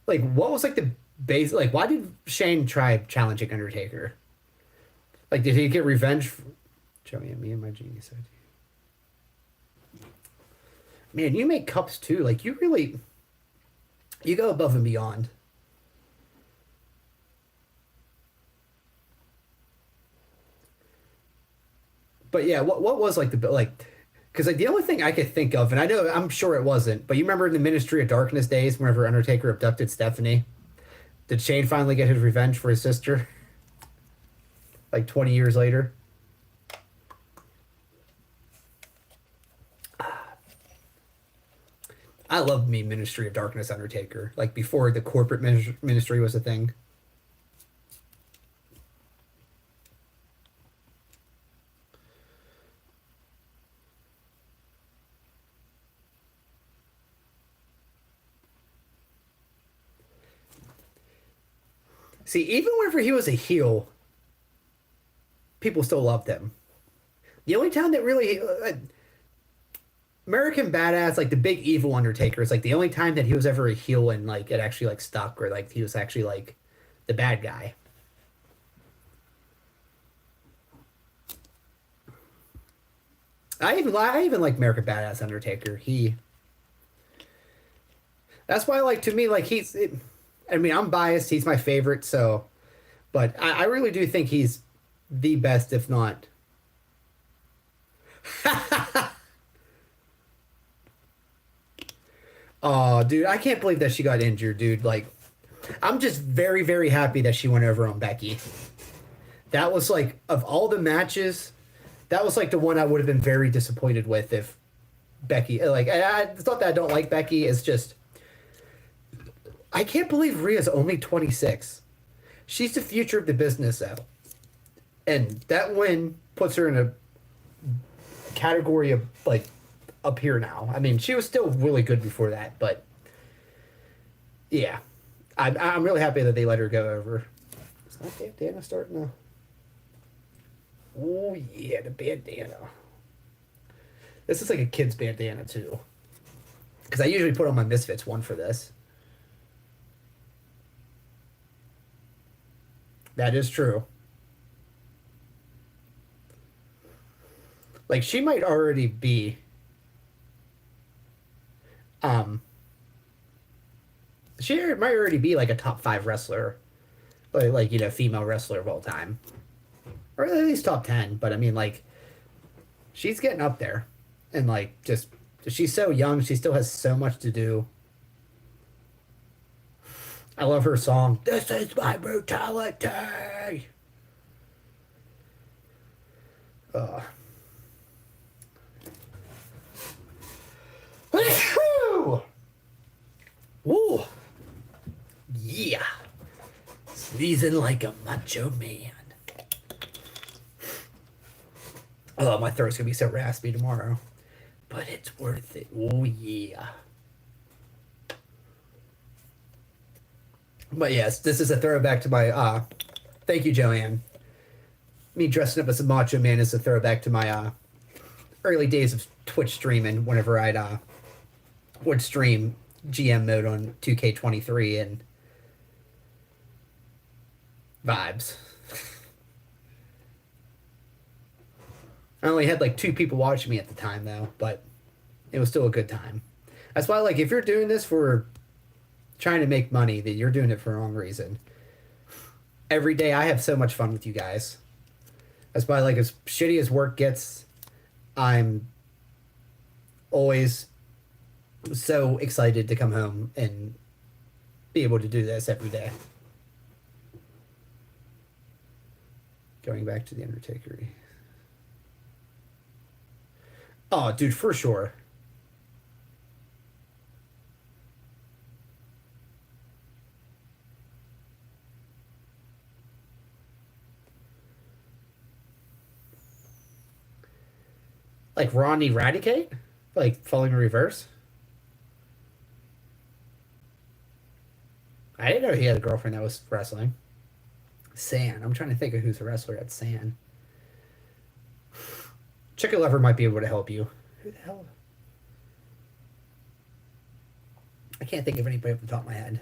what was like the base? Like, why did Shane try challenging Undertaker? Like, did he get revenge? Joey, me and my genius idea. Man, you make cups too. Like, you go above and beyond. But yeah, what was like because like the only thing I could think of, and I'm sure it wasn't, but you remember in the Ministry of Darkness days, whenever Undertaker abducted Stephanie, did Shane finally get his revenge for his sister? Like 20 years later. I loved me Ministry of Darkness Undertaker, like before the corporate ministry was a thing. See, even whenever he was a heel, people still loved him. The only time that really American Badass, like the big evil Undertaker, is like the only time that he was ever a heel and like it actually like stuck, or like he was actually like the bad guy. I even like American Badass Undertaker. That's why, like, to me, like I mean, I'm biased. He's my favorite, so, but I really do think he's the best, if not. Oh, dude, I can't believe that she got injured, dude. Like, I'm just very, very happy that she went over on Becky. That was like, of all the matches, that was like the one I would have been very disappointed with if Becky, like, it's not that I don't like Becky, it's just, I can't believe Rhea's only 26. She's the future of the business, though. And that win puts her in a category of like up here now. I mean, she was still really good before that, but yeah, I'm really happy that they let her go over. Is that bandana starting to? Oh yeah, the bandana. This is like a kid's bandana too, because I usually put on my Misfits one for this. That is true. Like, she might already be she might already be like a top 5 wrestler, like you know, female wrestler of all time, or at least top 10. But I mean, like, she's getting up there, and like, just she's so young, she still has so much to do. I love her song, "This Is My Brutality." Woo! Yeah. Sneezing like a macho man. Oh, my throat's gonna be so raspy tomorrow. But it's worth it. Oh, yeah. But yes, this is a throwback to my, thank you, Joanne. Me dressing up as a macho man is a throwback to my, early days of Twitch streaming, whenever I'd, would stream GM mode on 2K23 and vibes. I only had like 2 people watching me at the time though, but it was still a good time. That's why, like, if you're doing this for trying to make money, then you're doing it for the wrong reason. Every day I have so much fun with you guys. That's why, like, as shitty as work gets, I'm always so excited to come home and be able to do this every day. Going back to the Undertaker. Oh, dude, for sure. Like Ronnie Radicate? Like falling in reverse? I didn't know he had a girlfriend that was wrestling. San. I'm trying to think of who's a wrestler at San. Chicken Lover might be able to help you. Who the hell? I can't think of anybody off the top of my head.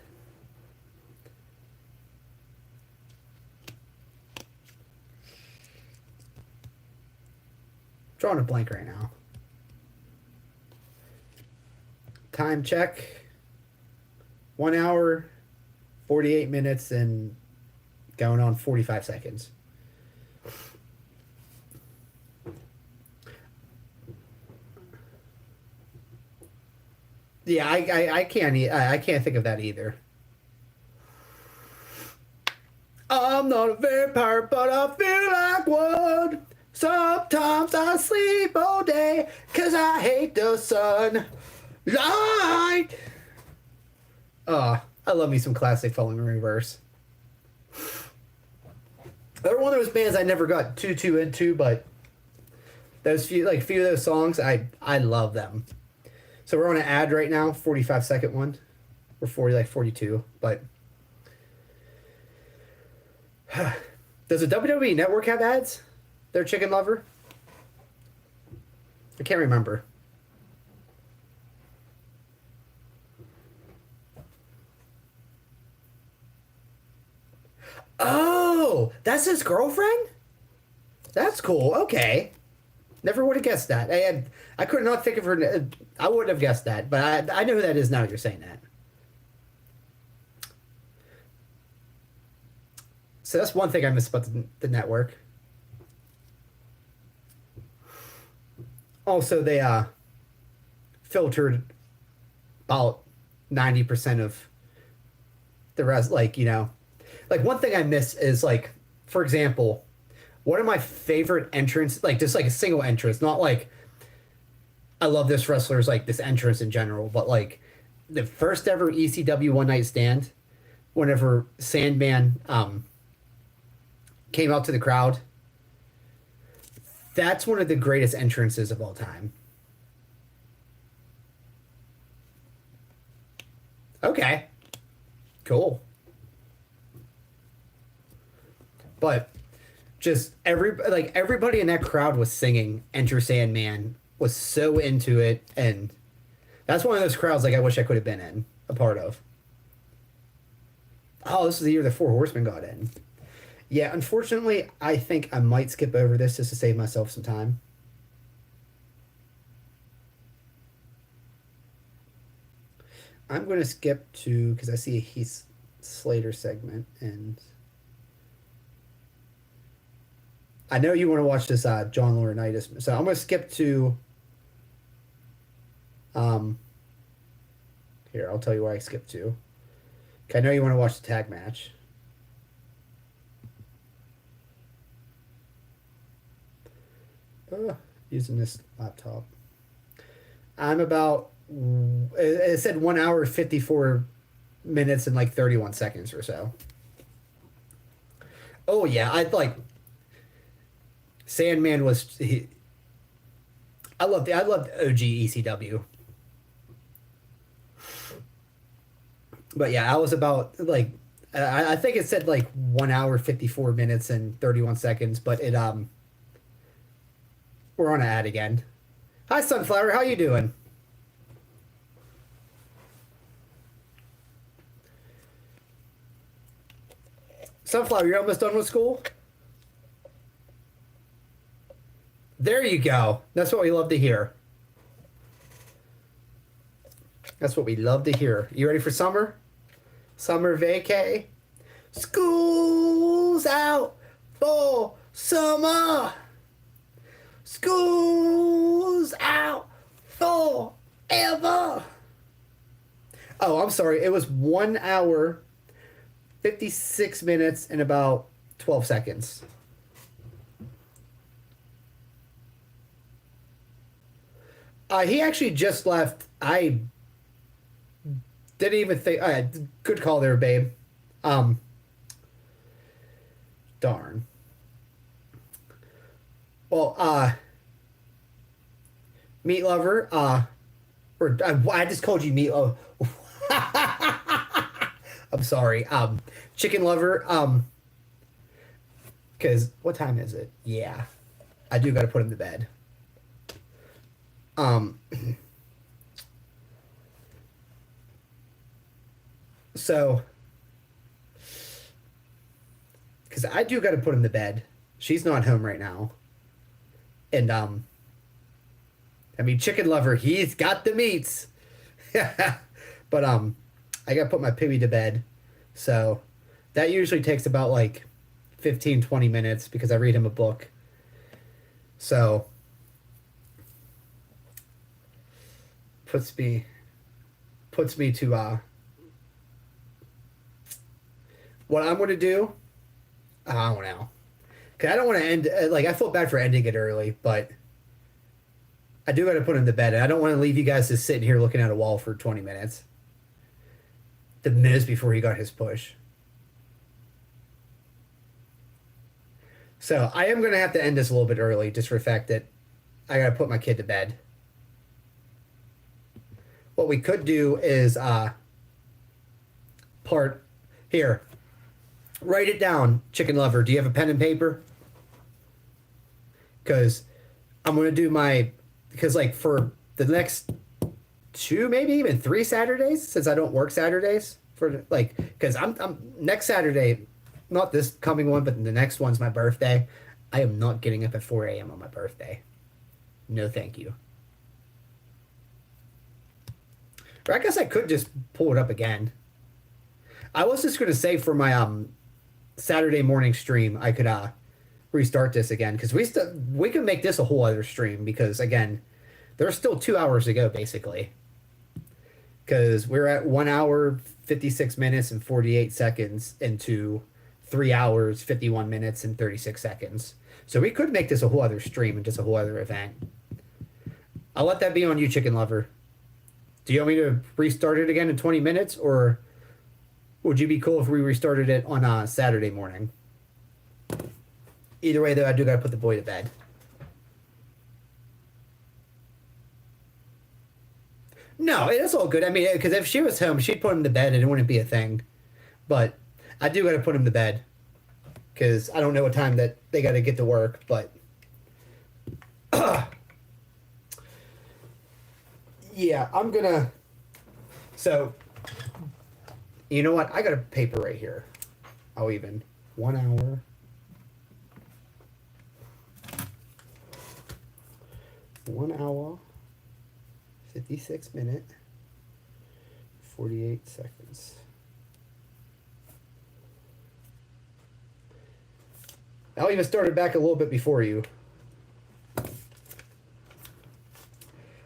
Drawing a blank right now. Time check. 1 hour, 48 minutes, and going on 45 seconds. Yeah, I can't think of that either. I'm not a vampire, but I feel like one. Sometimes I sleep all day, 'cause I hate the sun. Light! I love me some classic Falling in Reverse. They're one of those bands I never got too into, but those few of those songs, I love them. So we're on an ad right now, 45-second one. Or 42, but does the WWE Network have ads? Their Chicken Lover? I can't remember. Oh, that's his girlfriend? That's cool. Okay. Never would have guessed that. I could not think of her. I wouldn't have guessed that, but I know who that is now you're saying that. So that's one thing I miss about the network. Also, they filtered about 90% of the rest. Like, you know, like one thing I miss is, like, for example, one of my favorite entrants, like just like a single entrance, not like I love this wrestler's like this entrance in general, but like the first ever ECW One Night Stand, whenever Sandman came out to the crowd. That's one of the greatest entrances of all time. Okay. Cool. But just everybody in that crowd was singing Enter Sandman, was so into it, and that's one of those crowds I wish I could have been in, a part of. Oh, this is the year the Four Horsemen got in. Yeah, unfortunately, I think I might skip over this just to save myself some time. I'm going to skip to, because I see a Heath Slater segment, and I know you want to watch this John Laurinaitis, so I'm going to skip to, here, I'll tell you where I skipped to. Okay, I know you want to watch the tag match. Using this laptop. I'm about, it said 1 hour, 54 minutes and 31 seconds or so. Oh yeah, Sandman was, I loved OG ECW. But yeah, I was about I think it said 1 hour, 54 minutes and 31 seconds, but it, we're on an ad again. Hi, Sunflower. How you doing? Sunflower, you're almost done with school? There you go. That's what we love to hear. That's what we love to hear. You ready for summer? Summer vacay? School's out for summer. School's out forever. Oh, I'm sorry. It was 1 hour, 56 minutes, and about 12 seconds. He actually just left. I didn't even think. Good call there, babe. Darn. Well, Meat Lover, or I just called you Meat Lover. I'm sorry. Chicken Lover, because what time is it? Yeah, I do got to put him to bed. So, because I do got to put him to bed. She's not home right now. And, I mean, Chicken Lover, he's got the meats. But, I got to put my piggy to bed. So, that usually takes about, 15, 20 minutes because I read him a book. So, puts me to, what I'm going to do, I don't know. Because I don't want to end, I feel bad for ending it early, but I do got to put him to bed. And I don't want to leave you guys just sitting here looking at a wall for 20 minutes. The Miz before he got his push. So I am going to have to end this a little bit early just for the fact that I got to put my kid to bed. What we could do is here. Write it down, Chicken Lover. Do you have a pen and paper? Because I'm going to do because for the next 2, maybe even 3 Saturdays, since I don't work Saturdays, because I'm next Saturday, not this coming one, but the next one's my birthday. I am not getting up at 4 a.m. on my birthday. No, thank you. Or I guess I could just pull it up again. I was just going to say for my Saturday morning stream, I could restart this again because we can make this a whole other stream because again, there's still 2 hours to go basically. Because we're at 1 hour, 56 minutes and 48 seconds into 3 hours, 51 minutes and 36 seconds. So we could make this a whole other stream and just a whole other event. I'll let that be on you, Chicken Lover. Do you want me to restart it again in 20 minutes or would you be cool if we restarted it on a Saturday morning? Either way, though, I do got to put the boy to bed. No, it's all good. I mean, because if she was home, she'd put him to bed and it wouldn't be a thing. But I do got to put him to bed because I don't know what time that they got to get to work. But yeah, I'm gonna. So you know what? I got a paper right here. I'll even 1 hour. 1 hour, 56 minutes, 48 seconds. I'll even start it back a little bit before you.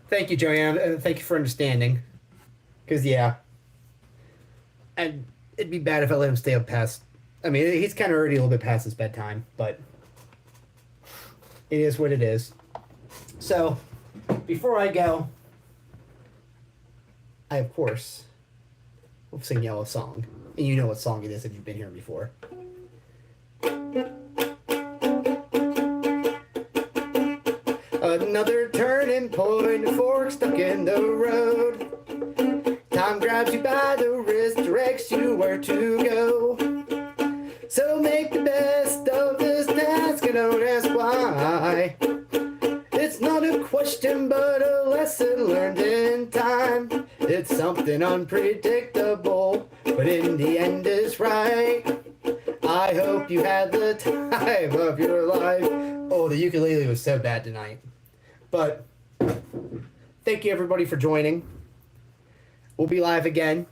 Thank you, Joanne. Thank you for understanding. Because, yeah. And it'd be bad if I let him stay up past... I mean, he's kind of already a little bit past his bedtime, but it is what it is. So, before I go, I, of course, will sing y'all a song. And you know what song it is if you've been here before. Another turning point, a fork stuck in the road. Time grabs you by the wrist, directs you where to go. So make the best of this task and don't ask why. It's not a question, but a lesson learned in time. It's something unpredictable, but in the end is right. I hope you had the time of your life. Oh, the ukulele was so bad tonight. But thank you everybody for joining. We'll be live again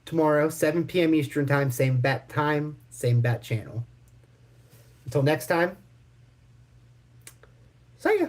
tomorrow, 7 p.m. Eastern time, same bat time, same bat channel. Until next time, see ya.